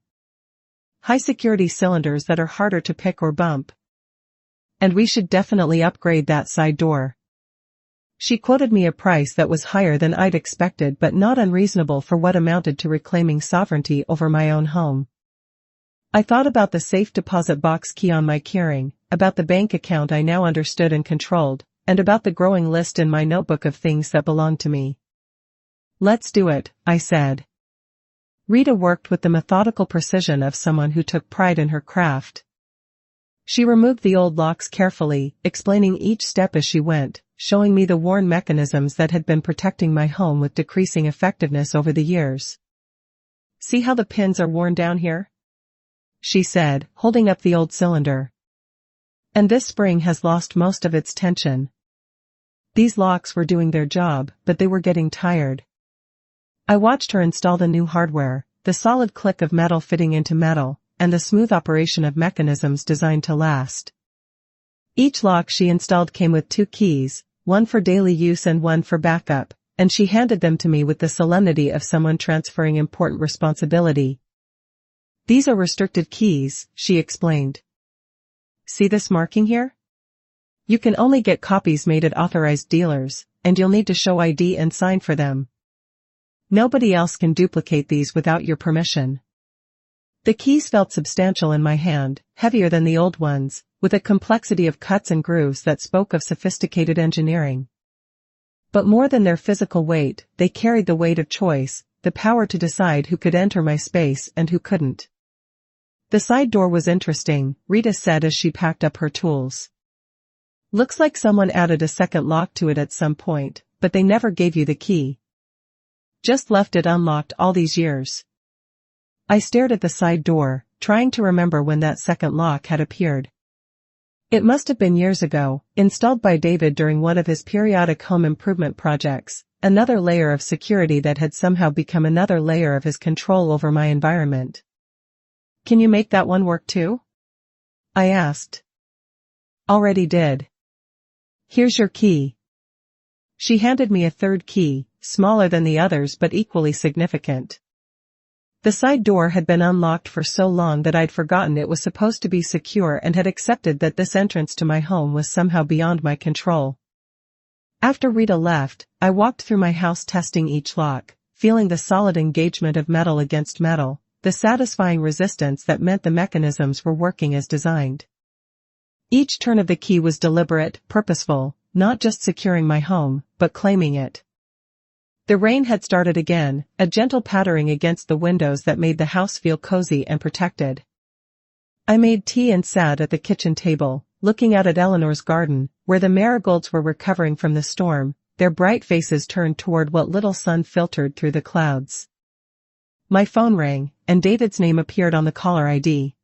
High-security cylinders that are harder to pick or bump. And we should definitely upgrade that side door. She quoted me a price that was higher than I'd expected but not unreasonable for what amounted to reclaiming sovereignty over my own home. I thought about the safe deposit box key on my keyring, about the bank account I now understood and controlled, and about the growing list in my notebook of things that belonged to me. Let's do it, I said. Rita worked with the methodical precision of someone who took pride in her craft. She removed the old locks carefully, explaining each step as she went, showing me the worn mechanisms that had been protecting my home with decreasing effectiveness over the years. "See how the pins are worn down here?" she said, holding up the old cylinder. "And this spring has lost most of its tension." These locks were doing their job, but they were getting tired. I watched her install the new hardware, the solid click of metal fitting into metal, and the smooth operation of mechanisms designed to last. Each lock she installed came with 2 keys, one for daily use and one for backup, and she handed them to me with the solemnity of someone transferring important responsibility. "These are restricted keys," she explained. "See this marking here? You can only get copies made at authorized dealers, and you'll need to show ID and sign for them. Nobody else can duplicate these without your permission." The keys felt substantial in my hand, heavier than the old ones, with a complexity of cuts and grooves that spoke of sophisticated engineering. But more than their physical weight, they carried the weight of choice, the power to decide who could enter my space and who couldn't. The side door was interesting, Rita said as she packed up her tools. "Looks like someone added a second lock to it at some point, but they never gave you the key. Just left it unlocked all these years." I stared at the side door, trying to remember when that second lock had appeared. It must have been years ago, installed by David during one of his periodic home improvement projects, another layer of security that had somehow become another layer of his control over my environment. "Can you make that one work too?" I asked. "Already did. Here's your key." She handed me a third key, smaller than the others but equally significant. The side door had been unlocked for so long that I'd forgotten it was supposed to be secure and had accepted that this entrance to my home was somehow beyond my control. After Rita left, I walked through my house testing each lock, feeling the solid engagement of metal against metal, the satisfying resistance that meant the mechanisms were working as designed. Each turn of the key was deliberate, purposeful, not just securing my home, but claiming it. The rain had started again, a gentle pattering against the windows that made the house feel cozy and protected. I made tea and sat at the kitchen table, looking out at Eleanor's garden, where the marigolds were recovering from the storm, their bright faces turned toward what little sun filtered through the clouds. My phone rang, and David's name appeared on the caller ID.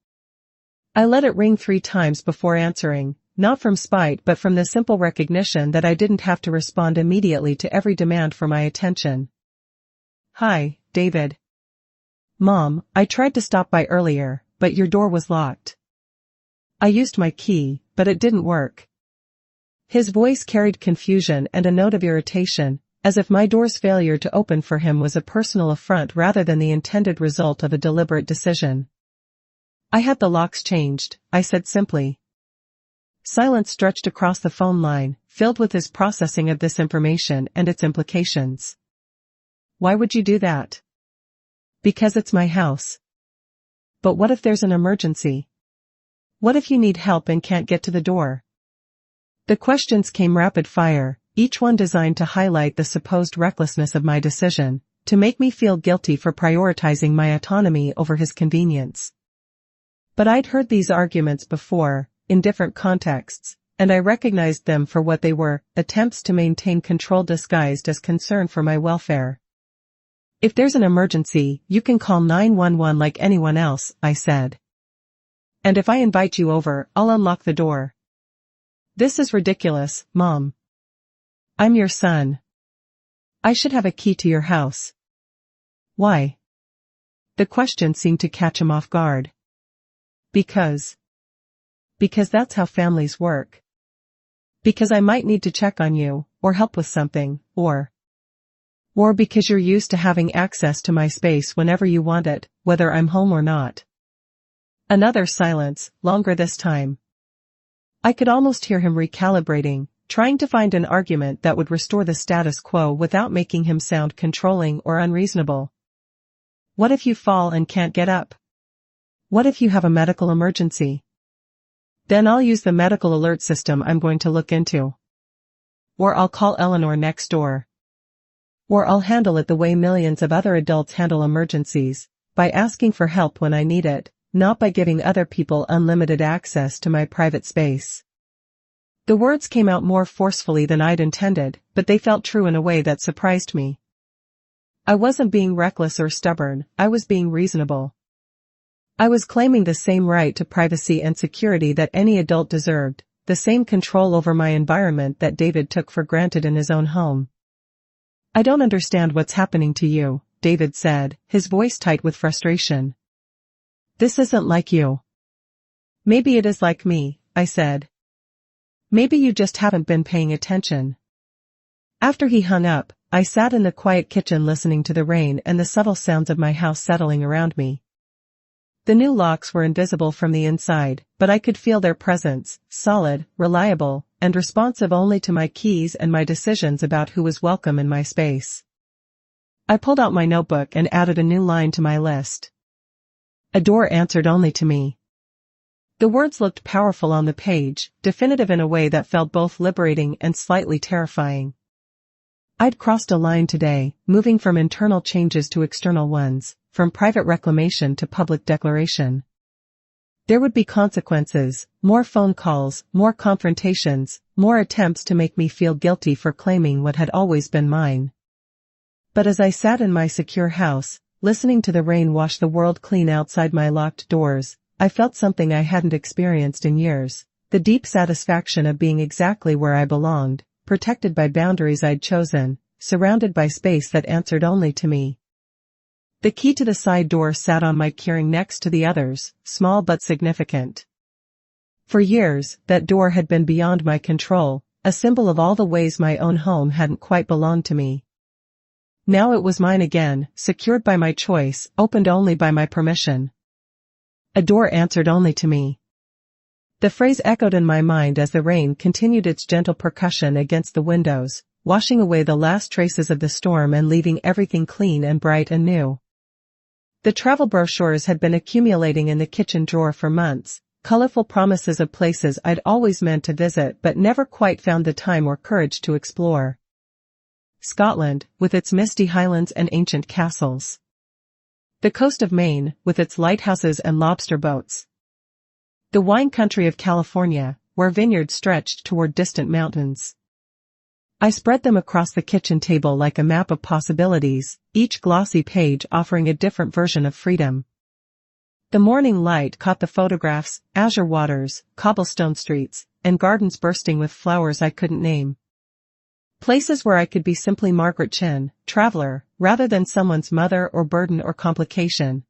I let it ring 3 times before answering, not from spite but from the simple recognition that I didn't have to respond immediately to every demand for my attention. "Hi, David. Mom, I tried to stop by earlier, but your door was locked. I used my key, but it didn't work." His voice carried confusion and a note of irritation, as if my door's failure to open for him was a personal affront rather than the intended result of a deliberate decision. "I had the locks changed," I said simply. Silence stretched across the phone line, filled with his processing of this information and its implications. "Why would you do that?" "Because it's my house." "But what if there's an emergency? What if you need help and can't get to the door?" The questions came rapid fire, each one designed to highlight the supposed recklessness of my decision, to make me feel guilty for prioritizing my autonomy over his convenience. But I'd heard these arguments before, in different contexts, and I recognized them for what they were, attempts to maintain control disguised as concern for my welfare. "If there's an emergency, you can call 911 like anyone else," I said. "And if I invite you over, I'll unlock the door." "This is ridiculous, Mom. I'm your son. I should have a key to your house." "Why?" The question seemed to catch him off guard. Because that's how families work. Because I might need to check on you, or help with something, or because you're used to having access to my space whenever you want it, whether I'm home or not. Another silence, longer this time. I could almost hear him recalibrating, trying to find an argument that would restore the status quo without making him sound controlling or unreasonable. "What if you fall and can't get up? What if you have a medical emergency? Then I'll use the medical alert system I'm going to look into. Or I'll call Eleanor next door. Or I'll handle it the way millions of other adults handle emergencies, by asking for help when I need it, not by giving other people unlimited access to my private space. The words came out more forcefully than I'd intended, but they felt true in a way that surprised me. I wasn't being reckless or stubborn, I was being reasonable. I was claiming the same right to privacy and security that any adult deserved, the same control over my environment that David took for granted in his own home. "I don't understand what's happening to you," David said, his voice tight with frustration. "This isn't like you." "Maybe it is like me," I said. "Maybe you just haven't been paying attention." After he hung up, I sat in the quiet kitchen listening to the rain and the subtle sounds of my house settling around me. The new locks were invisible from the inside, but I could feel their presence, solid, reliable, and responsive only to my keys and my decisions about who was welcome in my space. I pulled out my notebook and added a new line to my list. "A door answered only to me." The words looked powerful on the page, definitive in a way that felt both liberating and slightly terrifying. I'd crossed a line today, moving from internal changes to external ones, from private reclamation to public declaration. There would be consequences, more phone calls, more confrontations, more attempts to make me feel guilty for claiming what had always been mine. But as I sat in my secure house, listening to the rain wash the world clean outside my locked doors, I felt something I hadn't experienced in years, the deep satisfaction of being exactly where I belonged, protected by boundaries I'd chosen, surrounded by space that answered only to me. The key to the side door sat on my keyring next to the others, small but significant. For years, that door had been beyond my control, a symbol of all the ways my own home hadn't quite belonged to me. Now it was mine again, secured by my choice, opened only by my permission. A door answered only to me. The phrase echoed in my mind as the rain continued its gentle percussion against the windows, washing away the last traces of the storm and leaving everything clean and bright and new. The travel brochures had been accumulating in the kitchen drawer for months, colorful promises of places I'd always meant to visit but never quite found the time or courage to explore. Scotland, with its misty highlands and ancient castles. The coast of Maine, with its lighthouses and lobster boats. The wine country of California, where vineyards stretched toward distant mountains. I spread them across the kitchen table like a map of possibilities, each glossy page offering a different version of freedom. The morning light caught the photographs, azure waters, cobblestone streets, and gardens bursting with flowers I couldn't name. Places where I could be simply Margaret Chin, traveler, rather than someone's mother or burden or complication.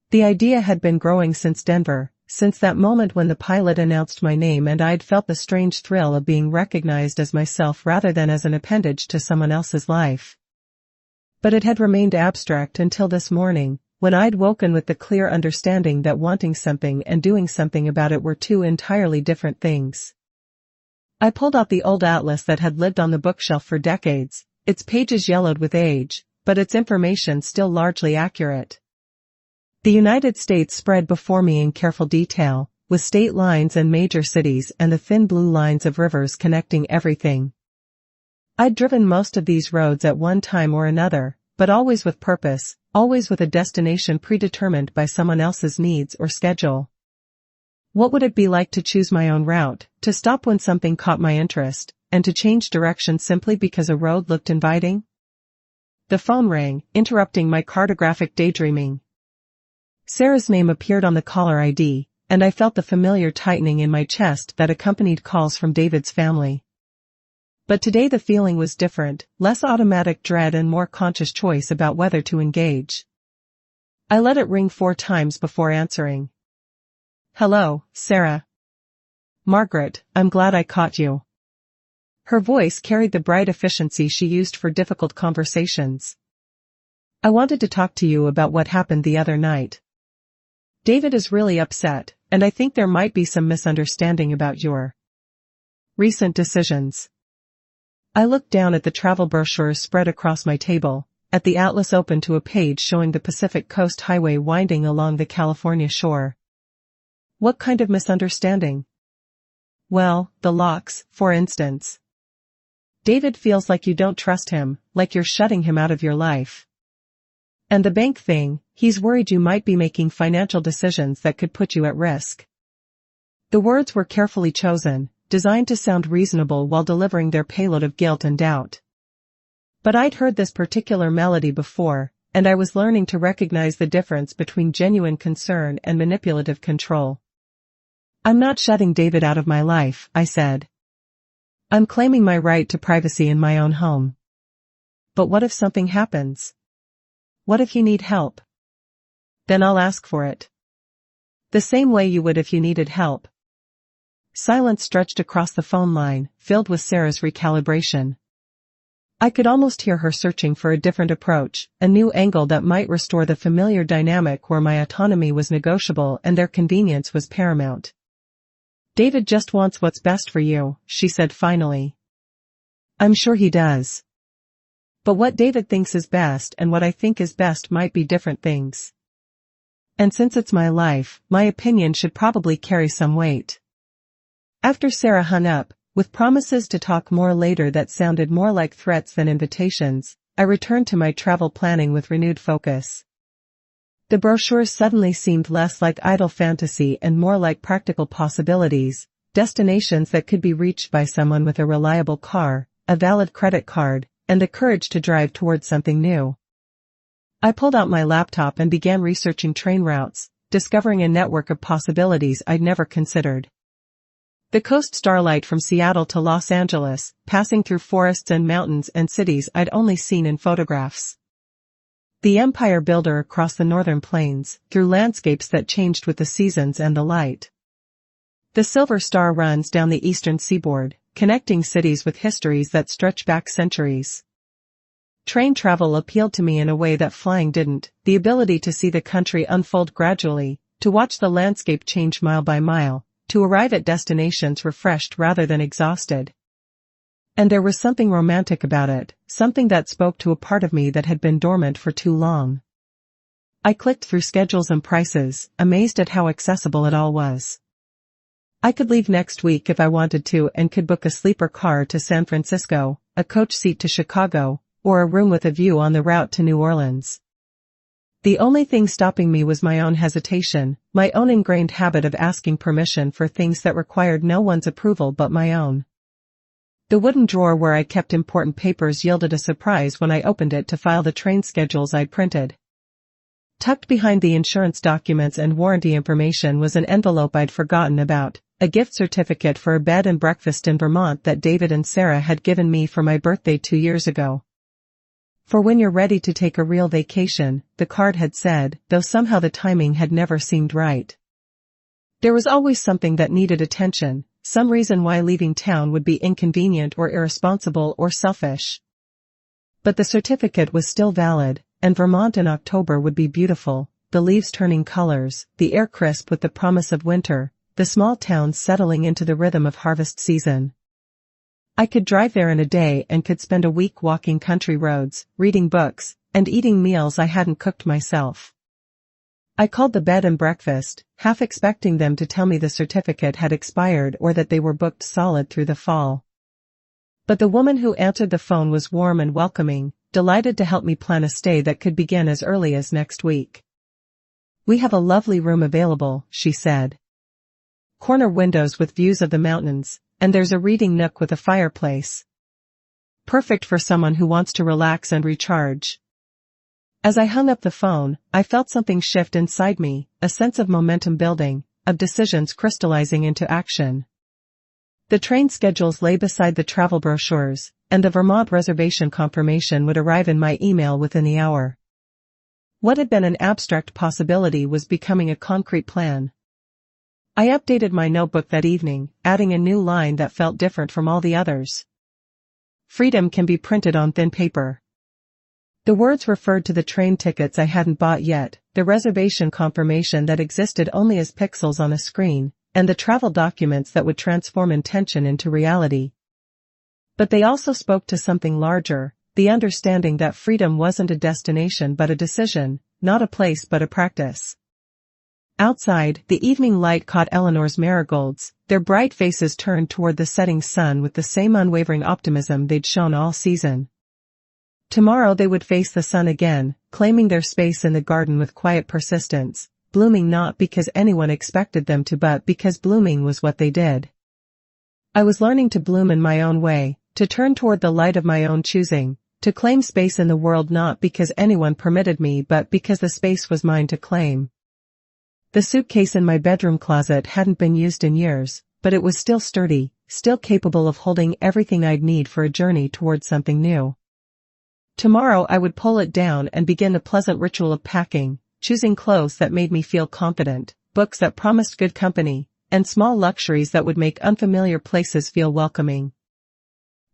The idea had been growing since Denver, since that moment when the pilot announced my name and I'd felt the strange thrill of being recognized as myself rather than as an appendage to someone else's life. But it had remained abstract until this morning, when I'd woken with the clear understanding that wanting something and doing something about it were two entirely different things. I pulled out the old atlas that had lived on the bookshelf for decades, its pages yellowed with age, but its information still largely accurate. The United States spread before me in careful detail, with state lines and major cities and the thin blue lines of rivers connecting everything. I'd driven most of these roads at one time or another, but always with purpose, always with a destination predetermined by someone else's needs or schedule. What would it be like to choose my own route, to stop when something caught my interest, and to change direction simply because a road looked inviting? The phone rang, interrupting my cartographic daydreaming. Sarah's name appeared on the caller ID, and I felt the familiar tightening in my chest that accompanied calls from David's family. But today the feeling was different, less automatic dread and more conscious choice about whether to engage. I let it ring 4 times before answering. "Hello, Sarah." "Margaret, I'm glad I caught you." Her voice carried the bright efficiency she used for difficult conversations. "I wanted to talk to you about what happened the other night. David is really upset, and I think there might be some misunderstanding about your recent decisions." I looked down at the travel brochures spread across my table, at the atlas open to a page showing the Pacific Coast Highway winding along the California shore. "What kind of misunderstanding?" "Well, the locks, for instance. David feels like you don't trust him, like you're shutting him out of your life. And the bank thing, He's worried you might be making financial decisions that could put you at risk. The words were carefully chosen, designed to sound reasonable while delivering their payload of guilt and doubt. But I'd heard this particular melody before, and I was learning to recognize the difference between genuine concern and manipulative control. I'm not shutting David out of my life, I said. I'm claiming my right to privacy in my own home. But what if something happens? What if you need help? Then I'll ask for it. The same way you would if you needed help. Silence stretched across the phone line, filled with Sarah's recalibration. I could almost hear her searching for a different approach, a new angle that might restore the familiar dynamic where my autonomy was negotiable and their convenience was paramount. David just wants what's best for you, she said finally. I'm sure he does. But what David thinks is best and what I think is best might be different things. And since it's my life, my opinion should probably carry some weight. After Sarah hung up, with promises to talk more later that sounded more like threats than invitations, I returned to my travel planning with renewed focus. The brochures suddenly seemed less like idle fantasy and more like practical possibilities, destinations that could be reached by someone with a reliable car, a valid credit card, and the courage to drive towards something new. I pulled out my laptop and began researching train routes, discovering a network of possibilities I'd never considered. The Coast Starlight from Seattle to Los Angeles, passing through forests and mountains and cities I'd only seen in photographs. The Empire Builder across the northern plains, through landscapes that changed with the seasons and the light. The Silver Star runs down the eastern seaboard, connecting cities with histories that stretch back centuries. Train travel appealed to me in a way that flying didn't, the ability to see the country unfold gradually, to watch the landscape change mile by mile, to arrive at destinations refreshed rather than exhausted. And there was something romantic about it, something that spoke to a part of me that had been dormant for too long. I clicked through schedules and prices, amazed at how accessible it all was. I could leave next week if I wanted to and could book a sleeper car to San Francisco, a coach seat to Chicago, or a room with a view on the route to New Orleans. The only thing stopping me was my own hesitation, my own ingrained habit of asking permission for things that required no one's approval but my own. The wooden drawer where I kept important papers yielded a surprise when I opened it to file the train schedules I'd printed. Tucked behind the insurance documents and warranty information was an envelope I'd forgotten about, a gift certificate for a bed and breakfast in Vermont that David and Sarah had given me for my birthday 2 years ago. For when you're ready to take a real vacation, the card had said, though somehow the timing had never seemed right. There was always something that needed attention, some reason why leaving town would be inconvenient or irresponsible or selfish. But the certificate was still valid, and Vermont in October would be beautiful, the leaves turning colors, the air crisp with the promise of winter, the small towns settling into the rhythm of harvest season. I could drive there in a day and could spend a week walking country roads, reading books, and eating meals I hadn't cooked myself. I called the bed and breakfast, half expecting them to tell me the certificate had expired or that they were booked solid through the fall. But the woman who answered the phone was warm and welcoming, delighted to help me plan a stay that could begin as early as next week. We have a lovely room available, she said. Corner windows with views of the mountains, and there's a reading nook with a fireplace. Perfect for someone who wants to relax and recharge. As I hung up the phone, I felt something shift inside me, a sense of momentum building, of decisions crystallizing into action. The train schedules lay beside the travel brochures, and the Vermont reservation confirmation would arrive in my email within the hour. What had been an abstract possibility was becoming a concrete plan. I updated my notebook that evening, adding a new line that felt different from all the others. Freedom can be printed on thin paper. The words referred to the train tickets I hadn't bought yet, the reservation confirmation that existed only as pixels on a screen, and the travel documents that would transform intention into reality. But they also spoke to something larger, the understanding that freedom wasn't a destination but a decision, not a place but a practice. Outside, the evening light caught Eleanor's marigolds, their bright faces turned toward the setting sun with the same unwavering optimism they'd shown all season. Tomorrow they would face the sun again, claiming their space in the garden with quiet persistence, blooming not because anyone expected them to but because blooming was what they did. I was learning to bloom in my own way, to turn toward the light of my own choosing, to claim space in the world not because anyone permitted me but because the space was mine to claim. The suitcase in my bedroom closet hadn't been used in years, but it was still sturdy, still capable of holding everything I'd need for a journey toward something new. Tomorrow I would pull it down and begin the pleasant ritual of packing, choosing clothes that made me feel confident, books that promised good company, and small luxuries that would make unfamiliar places feel welcoming.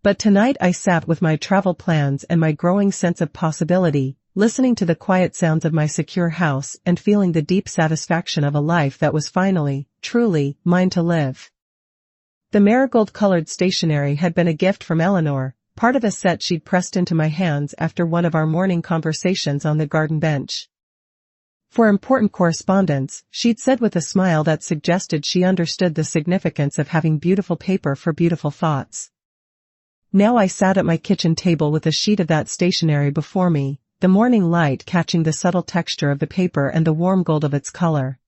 But tonight I sat with my travel plans and my growing sense of possibility, listening to the quiet sounds of my secure house and feeling the deep satisfaction of a life that was finally, truly, mine to live. The marigold-colored stationery had been a gift from Eleanor, part of a set she'd pressed into my hands after one of our morning conversations on the garden bench. For important correspondence, she'd said with a smile that suggested she understood the significance of having beautiful paper for beautiful thoughts. Now I sat at my kitchen table with a sheet of that stationery before me, the morning light catching the subtle texture of the paper and the warm gold of its color.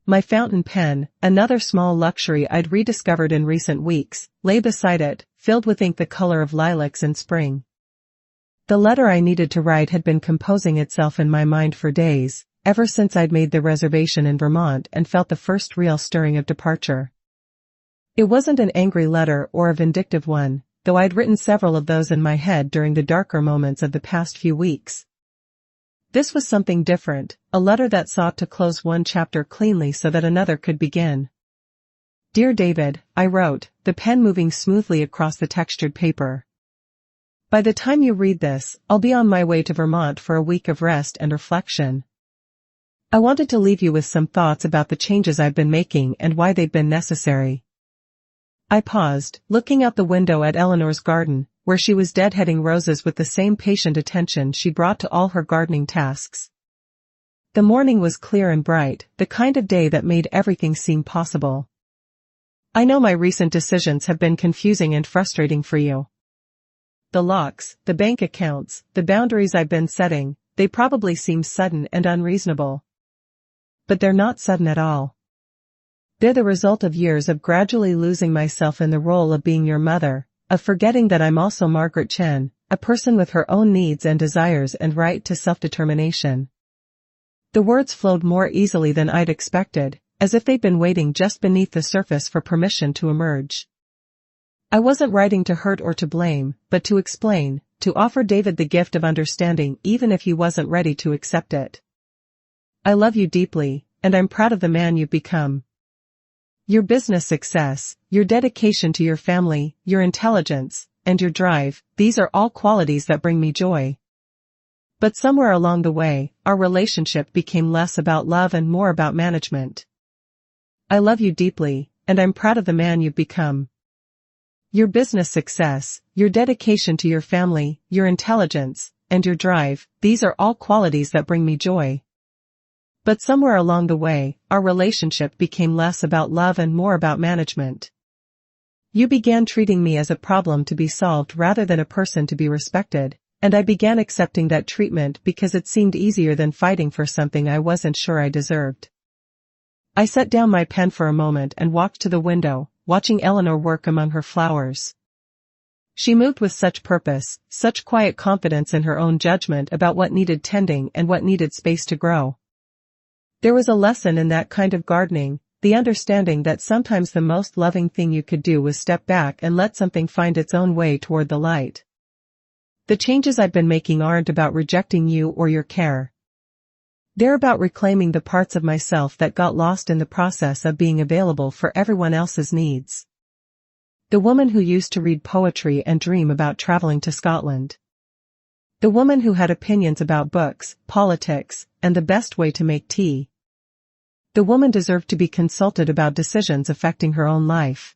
My fountain pen, another small luxury I'd rediscovered in recent weeks, lay beside it, filled with ink the color of lilacs in spring. The letter I needed to write had been composing itself in my mind for days, ever since I'd made the reservation in Vermont and felt the first real stirring of departure. It wasn't an angry letter or a vindictive one, though I'd written several of those in my head during the darker moments of the past few weeks. This was something different, a letter that sought to close one chapter cleanly so that another could begin. Dear David, I wrote, the pen moving smoothly across the textured paper. By the time you read this, I'll be on my way to Vermont for a week of rest and reflection. I wanted to leave you with some thoughts about the changes I've been making and why they've been necessary. I paused, looking out the window at Eleanor's garden, where she was deadheading roses with the same patient attention she brought to all her gardening tasks. The morning was clear and bright, the kind of day that made everything seem possible. I know my recent decisions have been confusing and frustrating for you. The locks, the bank accounts, the boundaries I've been setting, they probably seem sudden and unreasonable. But they're not sudden at all. They're the result of years of gradually losing myself in the role of being your mother, of forgetting that I'm also Margaret Chen, a person with her own needs and desires and right to self-determination. The words flowed more easily than I'd expected, as if they'd been waiting just beneath the surface for permission to emerge. I wasn't writing to hurt or to blame, but to explain, to offer David the gift of understanding even if he wasn't ready to accept it. I love you deeply, and I'm proud of the man you've become. Your business success, your dedication to your family, your intelligence, and your drive, these are all qualities that bring me joy. But somewhere along the way, our relationship became less about love and more about management. I love you deeply, and I'm proud of the man you've become. Your business success, your dedication to your family, your intelligence, and your drive, these are all qualities that bring me joy. But somewhere along the way, our relationship became less about love and more about management. You began treating me as a problem to be solved rather than a person to be respected, and I began accepting that treatment because it seemed easier than fighting for something I wasn't sure I deserved. I set down my pen for a moment and walked to the window, watching Eleanor work among her flowers. She moved with such purpose, such quiet confidence in her own judgment about what needed tending and what needed space to grow. There was a lesson in that kind of gardening, the understanding that sometimes the most loving thing you could do was step back and let something find its own way toward the light. The changes I've been making aren't about rejecting you or your care. They're about reclaiming the parts of myself that got lost in the process of being available for everyone else's needs. The woman who used to read poetry and dream about traveling to Scotland. The woman who had opinions about books, politics, and the best way to make tea. The woman deserved to be consulted about decisions affecting her own life.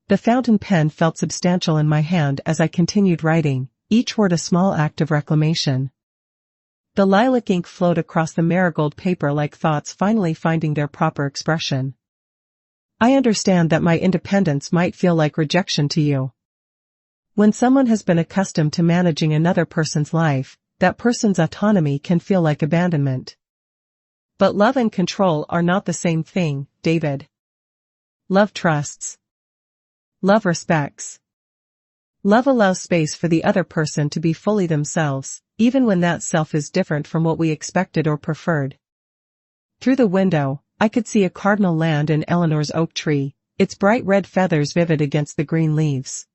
The fountain pen felt substantial in my hand as I continued writing, each word a small act of reclamation. The lilac ink flowed across the marigold paper like thoughts finally finding their proper expression. I understand that my independence might feel like rejection to you. When someone has been accustomed to managing another person's life, that person's autonomy can feel like abandonment. But love and control are not the same thing, David. Love trusts. Love respects. Love allows space for the other person to be fully themselves, even when that self is different from what we expected or preferred. Through the window, I could see a cardinal land in Eleanor's oak tree, its bright red feathers vivid against the green leaves.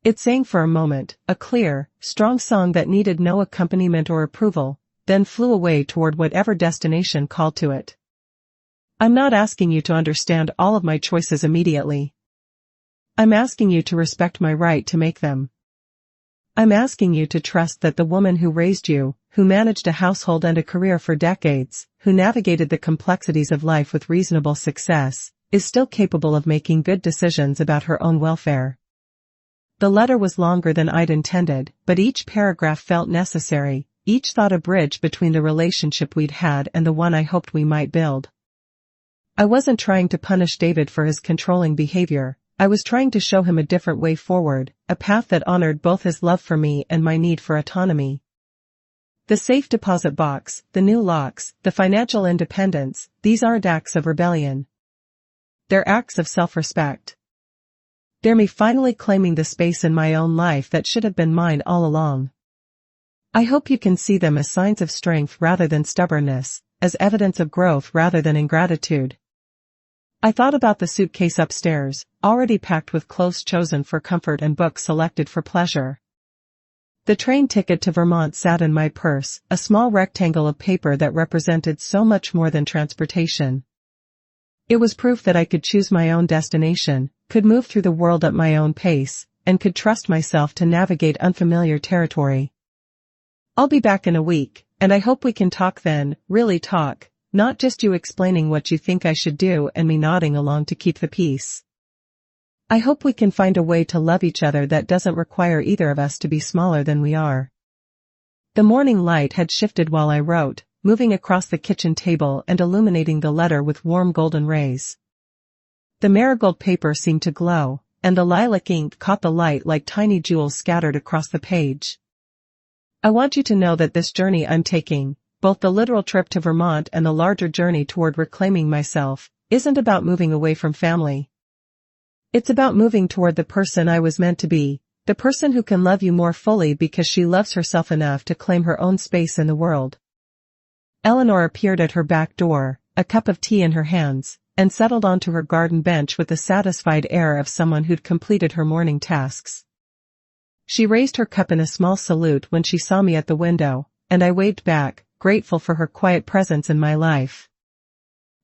It sang for a moment, a clear, strong song that needed no accompaniment or approval, then flew away toward whatever destination called to it. I'm not asking you to understand all of my choices immediately. I'm asking you to respect my right to make them. I'm asking you to trust that the woman who raised you, who managed a household and a career for decades, who navigated the complexities of life with reasonable success, is still capable of making good decisions about her own welfare. The letter was longer than I'd intended, but each paragraph felt necessary, each thought a bridge between the relationship we'd had and the one I hoped we might build. I wasn't trying to punish David for his controlling behavior. I was trying to show him a different way forward, a path that honored both his love for me and my need for autonomy. The safe deposit box, the new locks, the financial independence, these aren't acts of rebellion. They're acts of self-respect. They're me finally claiming the space in my own life that should have been mine all along. I hope you can see them as signs of strength rather than stubbornness, as evidence of growth rather than ingratitude. I thought about the suitcase upstairs, already packed with clothes chosen for comfort and books selected for pleasure. The train ticket to Vermont sat in my purse, a small rectangle of paper that represented so much more than transportation. It was proof that I could choose my own destination, could move through the world at my own pace, and could trust myself to navigate unfamiliar territory. I'll be back in a week, and I hope we can talk then, really talk. Not just you explaining what you think I should do and me nodding along to keep the peace. I hope we can find a way to love each other that doesn't require either of us to be smaller than we are. The morning light had shifted while I wrote, moving across the kitchen table and illuminating the letter with warm golden rays. The marigold paper seemed to glow, and the lilac ink caught the light like tiny jewels scattered across the page. I want you to know that this journey I'm taking, both the literal trip to Vermont and the larger journey toward reclaiming myself, isn't about moving away from family. It's about moving toward the person I was meant to be, the person who can love you more fully because she loves herself enough to claim her own space in the world. Eleanor appeared at her back door, a cup of tea in her hands, and settled onto her garden bench with the satisfied air of someone who'd completed her morning tasks. She raised her cup in a small salute when she saw me at the window, and I waved back, grateful for her quiet presence in my life.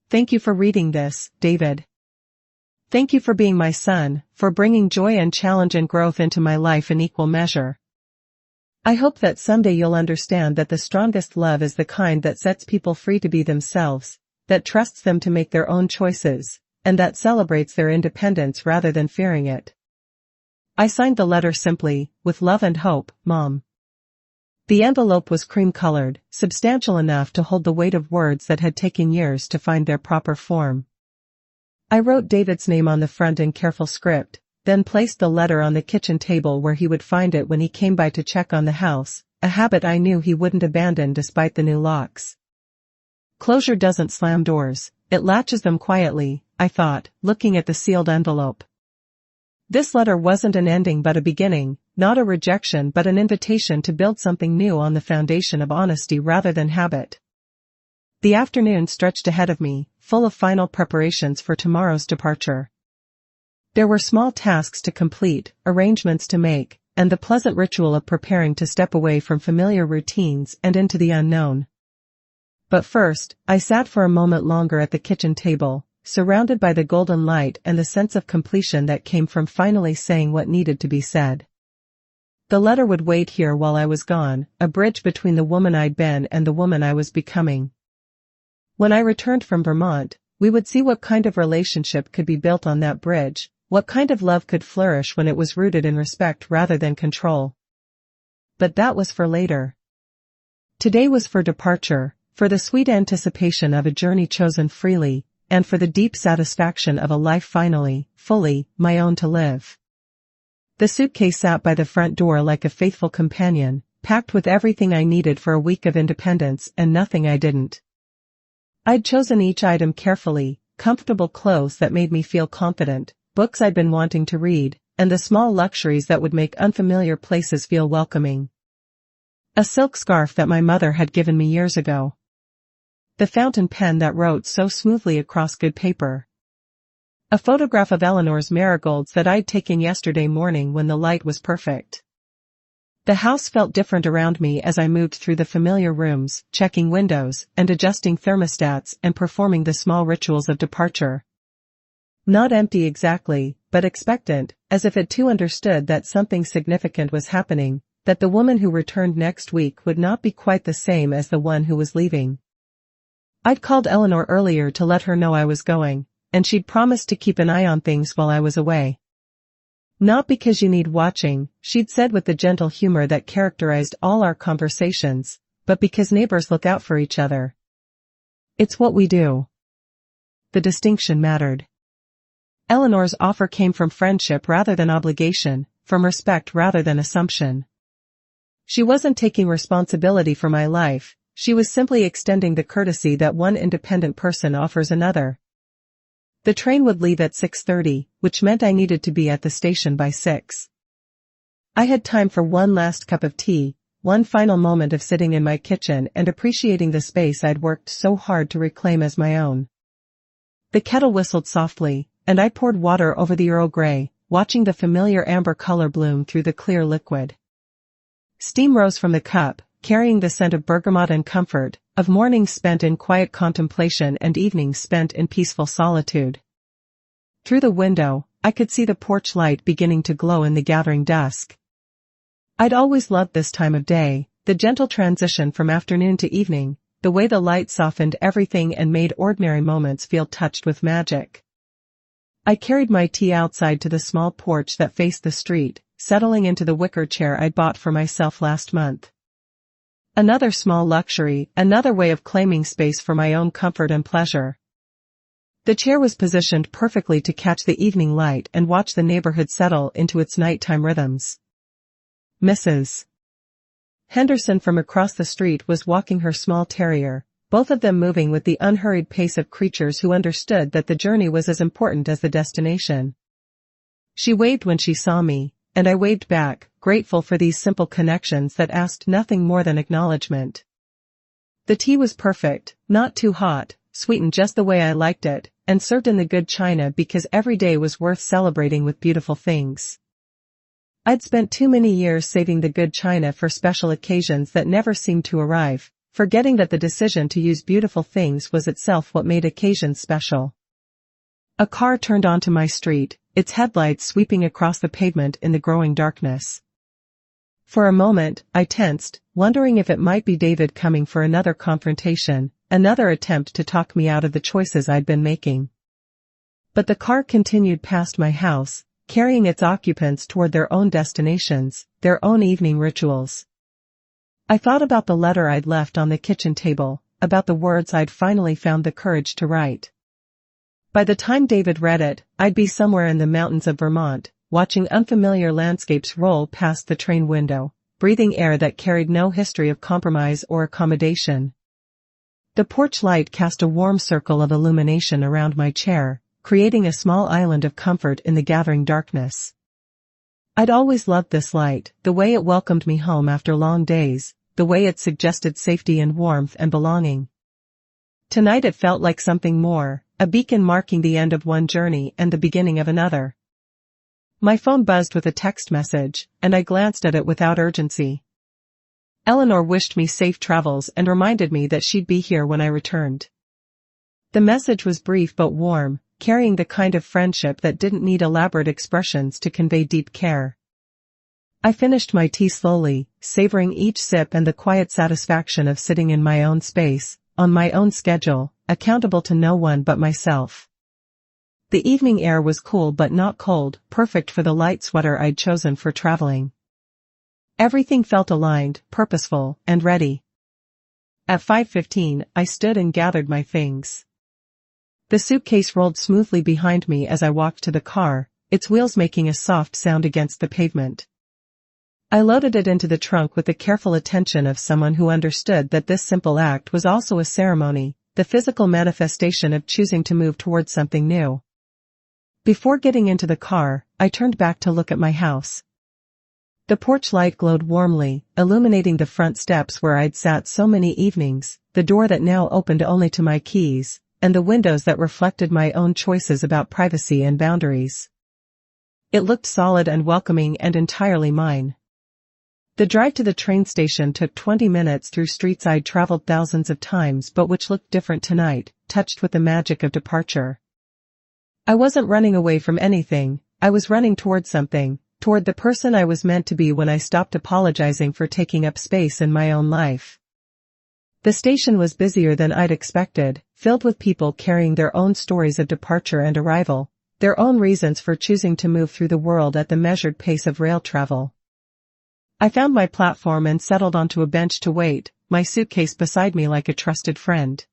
Thank you for reading this, David. Thank you for being my son, for bringing joy and challenge and growth into my life in equal measure. I hope that someday you'll understand that the strongest love is the kind that sets people free to be themselves, that trusts them to make their own choices, and that celebrates their independence rather than fearing it. I signed the letter simply, with love and hope, Mom. The envelope was cream-colored, substantial enough to hold the weight of words that had taken years to find their proper form. I wrote David's name on the front in careful script, then placed the letter on the kitchen table where he would find it when he came by to check on the house, a habit I knew he wouldn't abandon despite the new locks. Closure doesn't slam doors, it latches them quietly, I thought, looking at the sealed envelope. This letter wasn't an ending but a beginning, not a rejection but an invitation to build something new on the foundation of honesty rather than habit. The afternoon stretched ahead of me, full of final preparations for tomorrow's departure. There were small tasks to complete, arrangements to make, and the pleasant ritual of preparing to step away from familiar routines and into the unknown. But first, I sat for a moment longer at the kitchen table, surrounded by the golden light and the sense of completion that came from finally saying what needed to be said. The letter would wait here while I was gone, a bridge between the woman I'd been and the woman I was becoming. When I returned from Vermont, we would see what kind of relationship could be built on that bridge, what kind of love could flourish when it was rooted in respect rather than control. But that was for later. Today was for departure, for the sweet anticipation of a journey chosen freely, and for the deep satisfaction of a life finally, fully, my own to live. The suitcase sat by the front door like a faithful companion, packed with everything I needed for a week of independence and nothing I didn't. I'd chosen each item carefully: comfortable clothes that made me feel confident, books I'd been wanting to read, and the small luxuries that would make unfamiliar places feel welcoming. A silk scarf that my mother had given me years ago. The fountain pen that wrote so smoothly across good paper. A photograph of Eleanor's marigolds that I'd taken yesterday morning when the light was perfect. The house felt different around me as I moved through the familiar rooms, checking windows, and adjusting thermostats and performing the small rituals of departure. Not empty exactly, but expectant, as if it too understood that something significant was happening, that the woman who returned next week would not be quite the same as the one who was leaving. I'd called Eleanor earlier to let her know I was going, and she'd promised to keep an eye on things while I was away. Not because you need watching, she'd said with the gentle humor that characterized all our conversations, but because neighbors look out for each other. It's what we do. The distinction mattered. Eleanor's offer came from friendship rather than obligation, from respect rather than assumption. She wasn't taking responsibility for my life, she was simply extending the courtesy that one independent person offers another. The train would leave at 6:30, which meant I needed to be at the station by 6. I had time for one last cup of tea, one final moment of sitting in my kitchen and appreciating the space I'd worked so hard to reclaim as my own. The kettle whistled softly, and I poured water over the Earl Grey, watching the familiar amber color bloom through the clear liquid. Steam rose from the cup, carrying the scent of bergamot and comfort, of mornings spent in quiet contemplation and evenings spent in peaceful solitude. Through the window, I could see the porch light beginning to glow in the gathering dusk. I'd always loved this time of day, the gentle transition from afternoon to evening, the way the light softened everything and made ordinary moments feel touched with magic. I carried my tea outside to the small porch that faced the street, settling into the wicker chair I'd bought for myself last month. Another small luxury, another way of claiming space for my own comfort and pleasure. The chair was positioned perfectly to catch the evening light and watch the neighborhood settle into its nighttime rhythms. Mrs. Henderson from across the street was walking her small terrier, both of them moving with the unhurried pace of creatures who understood that the journey was as important as the destination. She waved when she saw me, and I waved back, grateful for these simple connections that asked nothing more than acknowledgement. The tea was perfect, not too hot, sweetened just the way I liked it, and served in the good china because every day was worth celebrating with beautiful things. I'd spent too many years saving the good china for special occasions that never seemed to arrive, forgetting that the decision to use beautiful things was itself what made occasions special. A car turned onto my street, its headlights sweeping across the pavement in the growing darkness. For a moment, I tensed, wondering if it might be David coming for another confrontation, another attempt to talk me out of the choices I'd been making. But the car continued past my house, carrying its occupants toward their own destinations, their own evening rituals. I thought about the letter I'd left on the kitchen table, about the words I'd finally found the courage to write. By the time David read it, I'd be somewhere in the mountains of Vermont, watching unfamiliar landscapes roll past the train window, breathing air that carried no history of compromise or accommodation. The porch light cast a warm circle of illumination around my chair, creating a small island of comfort in the gathering darkness. I'd always loved this light, the way it welcomed me home after long days, the way it suggested safety and warmth and belonging. Tonight it felt like something more, a beacon marking the end of one journey and the beginning of another. My phone buzzed with a text message, and I glanced at it without urgency. Eleanor wished me safe travels and reminded me that she'd be here when I returned. The message was brief but warm, carrying the kind of friendship that didn't need elaborate expressions to convey deep care. I finished my tea slowly, savoring each sip and the quiet satisfaction of sitting in my own space, on my own schedule, accountable to no one but myself. The evening air was cool but not cold, perfect for the light sweater I'd chosen for traveling. Everything felt aligned, purposeful, and ready. At 5:15, I stood and gathered my things. The suitcase rolled smoothly behind me as I walked to the car, its wheels making a soft sound against the pavement. I loaded it into the trunk with the careful attention of someone who understood that this simple act was also a ceremony, the physical manifestation of choosing to move towards something new. Before getting into the car, I turned back to look at my house. The porch light glowed warmly, illuminating the front steps where I'd sat so many evenings, the door that now opened only to my keys, and the windows that reflected my own choices about privacy and boundaries. It looked solid and welcoming and entirely mine. The drive to the train station took 20 minutes through streets I'd traveled thousands of times but which looked different tonight, touched with the magic of departure. I wasn't running away from anything, I was running toward something, toward the person I was meant to be when I stopped apologizing for taking up space in my own life. The station was busier than I'd expected, filled with people carrying their own stories of departure and arrival, their own reasons for choosing to move through the world at the measured pace of rail travel. I found my platform and settled onto a bench to wait, my suitcase beside me like a trusted friend.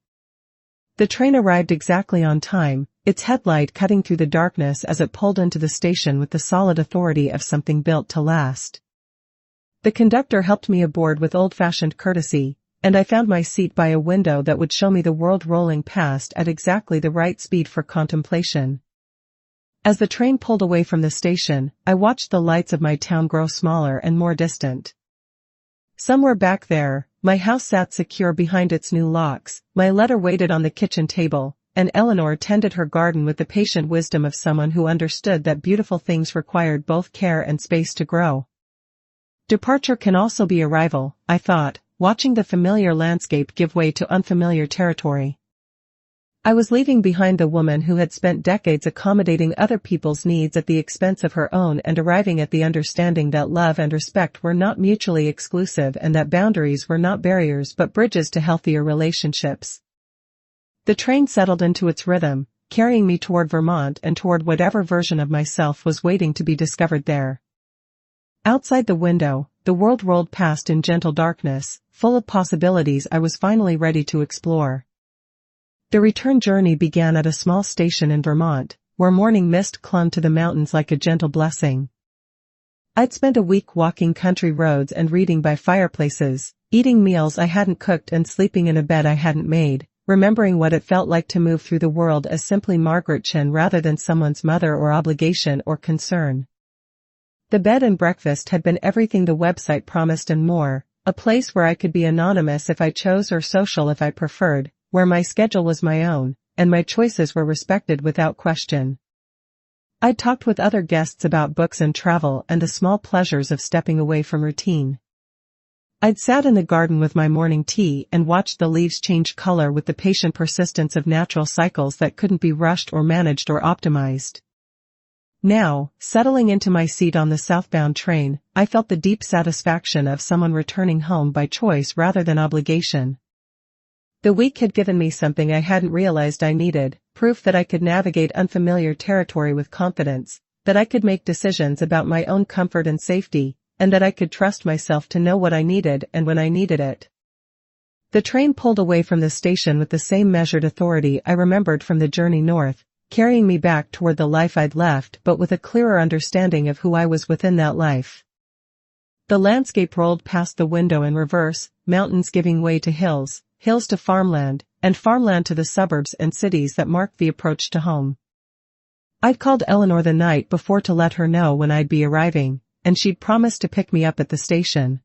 The train arrived exactly on time, its headlight cutting through the darkness as it pulled into the station with the solid authority of something built to last. The conductor helped me aboard with old-fashioned courtesy, and I found my seat by a window that would show me the world rolling past at exactly the right speed for contemplation. As the train pulled away from the station, I watched the lights of my town grow smaller and more distant. Somewhere back there, my house sat secure behind its new locks, my letter waited on the kitchen table, and Eleanor tended her garden with the patient wisdom of someone who understood that beautiful things required both care and space to grow. Departure can also be arrival, I thought, watching the familiar landscape give way to unfamiliar territory. I was leaving behind the woman who had spent decades accommodating other people's needs at the expense of her own and arriving at the understanding that love and respect were not mutually exclusive and that boundaries were not barriers but bridges to healthier relationships. The train settled into its rhythm, carrying me toward Vermont and toward whatever version of myself was waiting to be discovered there. Outside the window, the world rolled past in gentle darkness, full of possibilities I was finally ready to explore. The return journey began at a small station in Vermont, where morning mist clung to the mountains like a gentle blessing. I'd spent a week walking country roads and reading by fireplaces, eating meals I hadn't cooked and sleeping in a bed I hadn't made, remembering what it felt like to move through the world as simply Margaret Chin rather than someone's mother or obligation or concern. The bed and breakfast had been everything the website promised and more, a place where I could be anonymous if I chose or social if I preferred, where my schedule was my own, and my choices were respected without question. I'd talked with other guests about books and travel and the small pleasures of stepping away from routine. I'd sat in the garden with my morning tea and watched the leaves change color with the patient persistence of natural cycles that couldn't be rushed or managed or optimized. Now, settling into my seat on the southbound train, I felt the deep satisfaction of someone returning home by choice rather than obligation. The week had given me something I hadn't realized I needed, proof that I could navigate unfamiliar territory with confidence, that I could make decisions about my own comfort and safety, and that I could trust myself to know what I needed and when I needed it. The train pulled away from the station with the same measured authority I remembered from the journey north, carrying me back toward the life I'd left but with a clearer understanding of who I was within that life. The landscape rolled past the window in reverse, mountains giving way to hills, hills to farmland, and farmland to the suburbs and cities that marked the approach to home. I'd called Eleanor the night before to let her know when I'd be arriving, and she'd promised to pick me up at the station.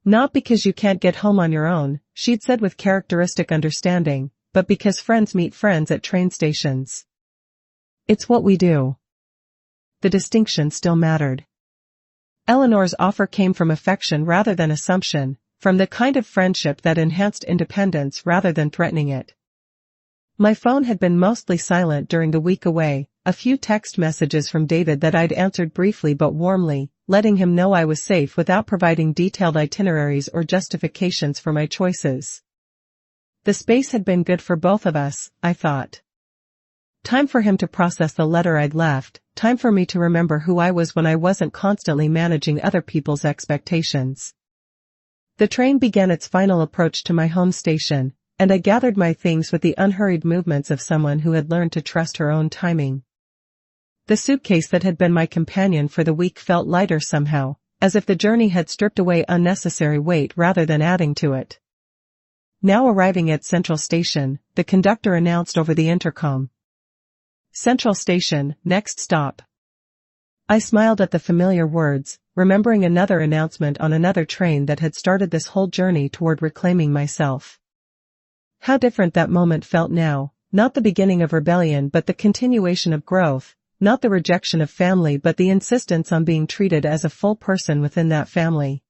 Not because you can't get home on your own, she'd said with characteristic understanding, but because friends meet friends at train stations. It's what we do. The distinction still mattered. Eleanor's offer came from affection rather than assumption, from the kind of friendship that enhanced independence rather than threatening it. My phone had been mostly silent during the week away, a few text messages from David that I'd answered briefly but warmly, letting him know I was safe without providing detailed itineraries or justifications for my choices. The space had been good for both of us, I thought. Time for him to process the letter I'd left, time for me to remember who I was when I wasn't constantly managing other people's expectations. The train began its final approach to my home station, and I gathered my things with the unhurried movements of someone who had learned to trust her own timing. The suitcase that had been my companion for the week felt lighter somehow, as if the journey had stripped away unnecessary weight rather than adding to it. Now arriving at Central Station, the conductor announced over the intercom. Central Station, next stop. I smiled at the familiar words, remembering another announcement on another train that had started this whole journey toward reclaiming myself. How different that moment felt now, not the beginning of rebellion but the continuation of growth, not the rejection of family but the insistence on being treated as a full person within that family.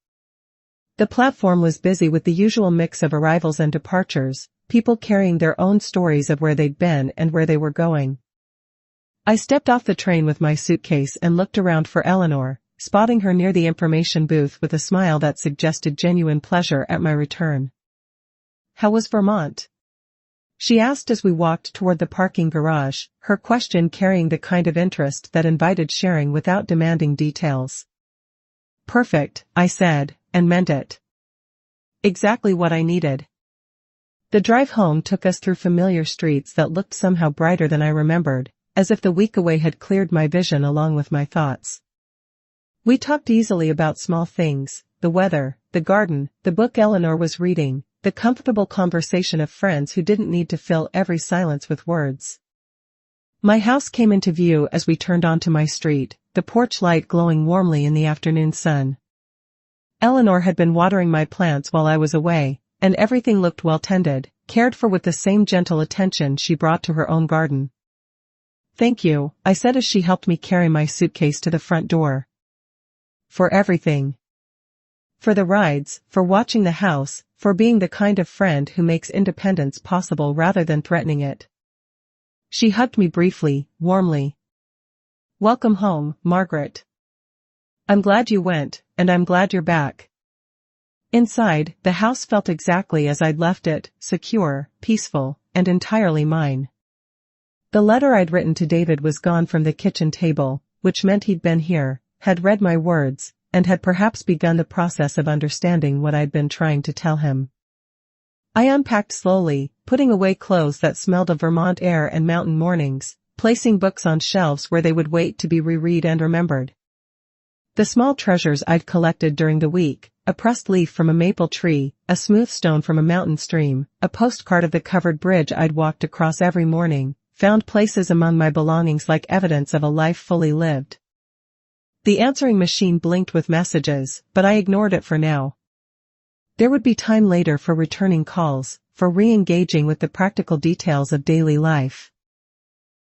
The platform was busy with the usual mix of arrivals and departures, people carrying their own stories of where they'd been and where they were going. I stepped off the train with my suitcase and looked around for Eleanor, spotting her near the information booth with a smile that suggested genuine pleasure at my return. How was Vermont? She asked as we walked toward the parking garage, her question carrying the kind of interest that invited sharing without demanding details. Perfect, I said, and meant it. Exactly what I needed. The drive home took us through familiar streets that looked somehow brighter than I remembered, as if the week away had cleared my vision along with my thoughts. We talked easily about small things, the weather, the garden, the book Eleanor was reading, the comfortable conversation of friends who didn't need to fill every silence with words. My house came into view as we turned onto my street, the porch light glowing warmly in the afternoon sun. Eleanor had been watering my plants while I was away, and everything looked well tended, cared for with the same gentle attention she brought to her own garden. Thank you, I said as she helped me carry my suitcase to the front door. For everything. For the rides, for watching the house, for being the kind of friend who makes independence possible rather than threatening it. She hugged me briefly, warmly. Welcome home, Margaret. I'm glad you went, and I'm glad you're back. Inside, the house felt exactly as I'd left it, secure, peaceful, and entirely mine. The letter I'd written to David was gone from the kitchen table, which meant he'd been here, had read my words, and had perhaps begun the process of understanding what I'd been trying to tell him. I unpacked slowly, putting away clothes that smelled of Vermont air and mountain mornings, placing books on shelves where they would wait to be reread and remembered. The small treasures I'd collected during the week, a pressed leaf from a maple tree, a smooth stone from a mountain stream, a postcard of the covered bridge I'd walked across every morning, found places among my belongings like evidence of a life fully lived. The answering machine blinked with messages, but I ignored it for now. There would be time later for returning calls, for re-engaging with the practical details of daily life.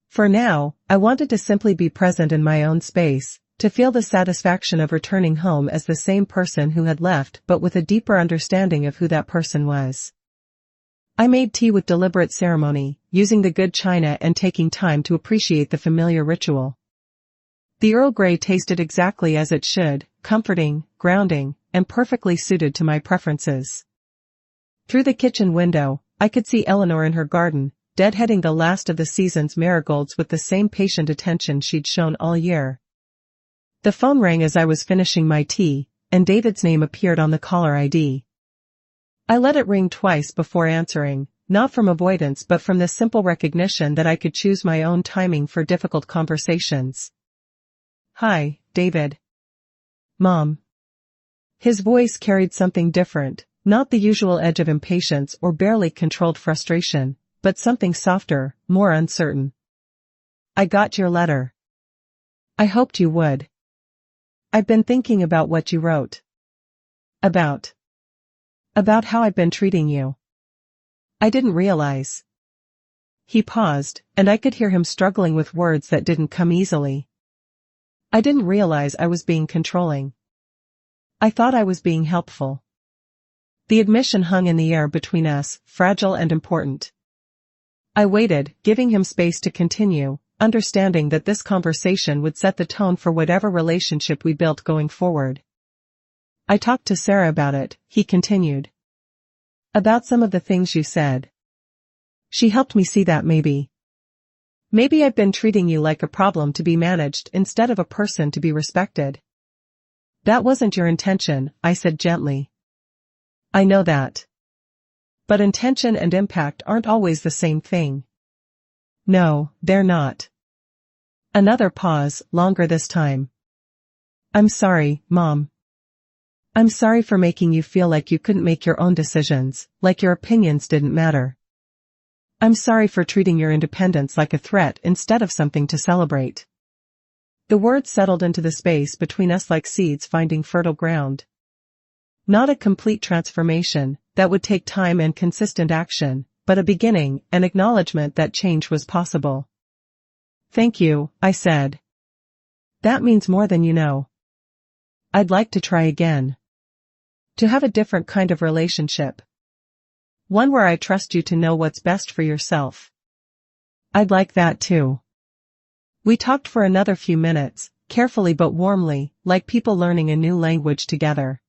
For now, I wanted to simply be present in my own space, to feel the satisfaction of returning home as the same person who had left but with a deeper understanding of who that person was. I made tea with deliberate ceremony, using the good china and taking time to appreciate the familiar ritual. The Earl Grey tasted exactly as it should, comforting, grounding, and perfectly suited to my preferences. Through the kitchen window, I could see Eleanor in her garden, deadheading the last of the season's marigolds with the same patient attention she'd shown all year. The phone rang as I was finishing my tea, and David's name appeared on the caller ID. I let it ring twice before answering, not from avoidance but from the simple recognition that I could choose my own timing for difficult conversations. Hi, David. Mom. His voice carried something different, not the usual edge of impatience or barely controlled frustration, but something softer, more uncertain. I got your letter. I hoped you would. I've been thinking about what you wrote. About how I've been treating you. I didn't realize. He paused, and I could hear him struggling with words that didn't come easily. I didn't realize I was being controlling. I thought I was being helpful. The admission hung in the air between us, fragile and important. I waited, giving him space to continue, understanding that this conversation would set the tone for whatever relationship we built going forward. I talked to Sarah about it, he continued. About some of the things you said. She helped me see that maybe I've been treating you like a problem to be managed instead of a person to be respected. That wasn't your intention, I said gently. I know that. But intention and impact aren't always the same thing. No, they're not. Another pause, longer this time. I'm sorry, Mom. I'm sorry for making you feel like you couldn't make your own decisions, like your opinions didn't matter. I'm sorry for treating your independence like a threat instead of something to celebrate. The words settled into the space between us like seeds finding fertile ground. Not a complete transformation, that would take time and consistent action, but a beginning, an acknowledgement that change was possible. Thank you, I said. That means more than you know. I'd like to try again. To have a different kind of relationship. One where I trust you to know what's best for yourself. I'd like that too. We talked for another few minutes, carefully but warmly, like people learning a new language together.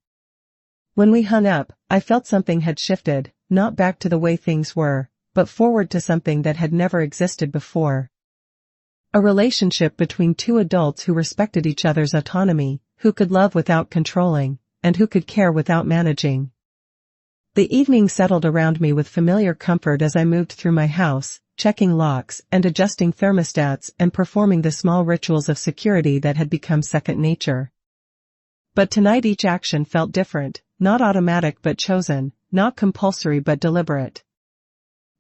When we hung up, I felt something had shifted, not back to the way things were, but forward to something that had never existed before. A relationship between two adults who respected each other's autonomy, who could love without controlling, and who could care without managing. The evening settled around me with familiar comfort as I moved through my house, checking locks and adjusting thermostats and performing the small rituals of security that had become second nature. But tonight each action felt different, not automatic but chosen, not compulsory but deliberate.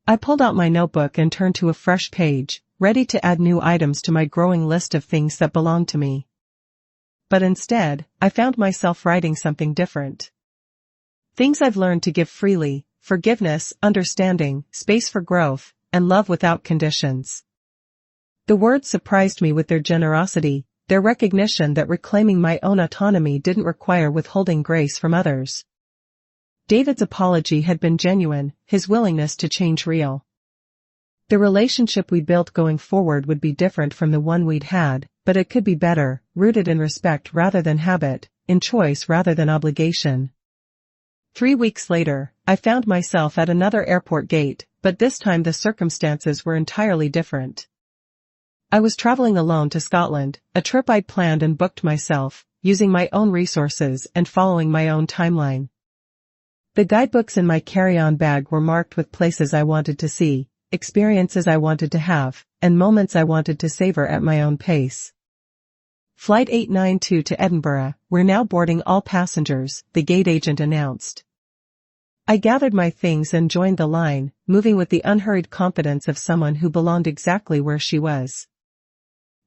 I pulled out my notebook and turned to a fresh page, ready to add new items to my growing list of things that belonged to me. But instead, I found myself writing something different. Things I've learned to give freely: forgiveness, understanding, space for growth, and love without conditions. The words surprised me with their generosity, their recognition that reclaiming my own autonomy didn't require withholding grace from others. David's apology had been genuine, his willingness to change real. The relationship we built going forward would be different from the one we'd had, but it could be better, rooted in respect rather than habit, in choice rather than obligation. 3 weeks later, I found myself at another airport gate, but this time the circumstances were entirely different. I was traveling alone to Scotland, a trip I'd planned and booked myself, using my own resources and following my own timeline. The guidebooks in my carry-on bag were marked with places I wanted to see, experiences I wanted to have, and moments I wanted to savor at my own pace. Flight 892 to Edinburgh, we're now boarding all passengers, the gate agent announced. I gathered my things and joined the line, moving with the unhurried confidence of someone who belonged exactly where she was.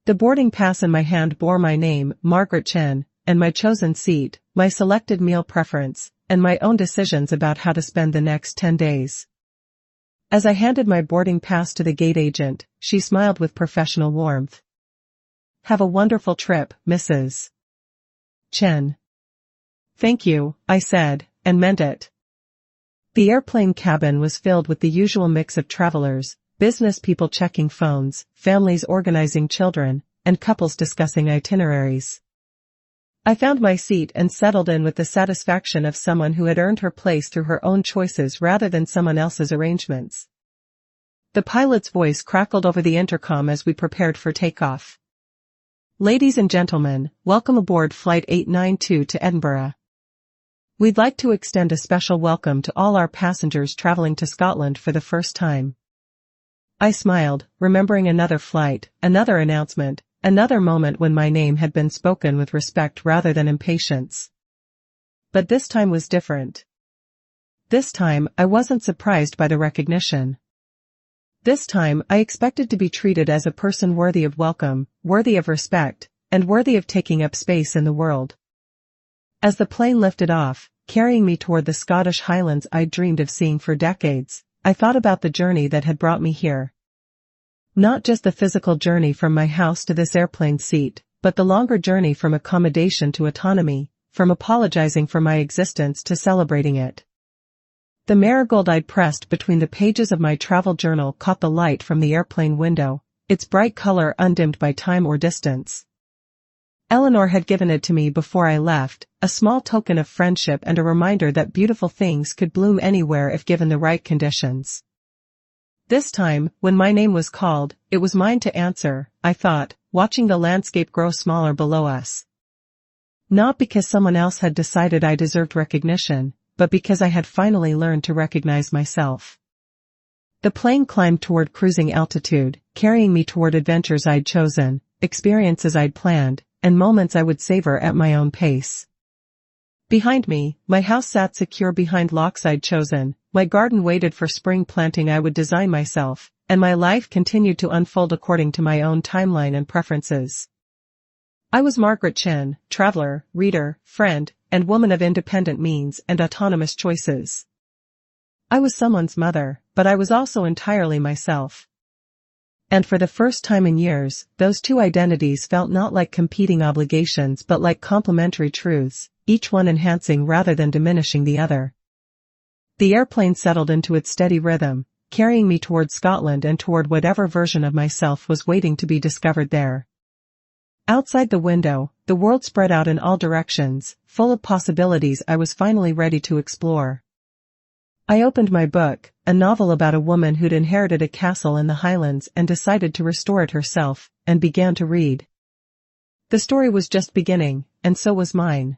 The boarding pass in my hand bore my name, Margaret Chen, and my chosen seat, my selected meal preference, and my own decisions about how to spend the next 10 days. As I handed my boarding pass to the gate agent, she smiled with professional warmth. Have a wonderful trip, Mrs. Chen. Thank you, I said, and meant it. The airplane cabin was filled with the usual mix of travelers, business people checking phones, families organizing children, and couples discussing itineraries. I found my seat and settled in with the satisfaction of someone who had earned her place through her own choices rather than someone else's arrangements. The pilot's voice crackled over the intercom as we prepared for takeoff. Ladies and gentlemen, welcome aboard Flight 892 to Edinburgh. We'd like to extend a special welcome to all our passengers traveling to Scotland for the first time. I smiled, remembering another flight, another announcement, another moment when my name had been spoken with respect rather than impatience. But this time was different. This time, I wasn't surprised by the recognition. This time, I expected to be treated as a person worthy of welcome, worthy of respect, and worthy of taking up space in the world. As the plane lifted off, carrying me toward the Scottish Highlands I'd dreamed of seeing for decades, I thought about the journey that had brought me here. Not just the physical journey from my house to this airplane seat, but the longer journey from accommodation to autonomy, from apologizing for my existence to celebrating it. The marigold I'd pressed between the pages of my travel journal caught the light from the airplane window, its bright color undimmed by time or distance. Eleanor had given it to me before I left, a small token of friendship and a reminder that beautiful things could bloom anywhere if given the right conditions. This time, when my name was called, it was mine to answer, I thought, watching the landscape grow smaller below us. Not because someone else had decided I deserved recognition, but because I had finally learned to recognize myself. The plane climbed toward cruising altitude, carrying me toward adventures I'd chosen, experiences I'd planned, and moments I would savor at my own pace. Behind me, my house sat secure behind locks I'd chosen, my garden waited for spring planting I would design myself, and my life continued to unfold according to my own timeline and preferences. I was Margaret Chen, traveler, reader, friend, and woman of independent means and autonomous choices. I was someone's mother, but I was also entirely myself. And for the first time in years, those two identities felt not like competing obligations but like complementary truths, each one enhancing rather than diminishing the other. The airplane settled into its steady rhythm, carrying me toward Scotland and toward whatever version of myself was waiting to be discovered there. Outside the window, the world spread out in all directions, full of possibilities I was finally ready to explore. I opened my book, a novel about a woman who'd inherited a castle in the Highlands and decided to restore it herself, and began to read. The story was just beginning, and so was mine.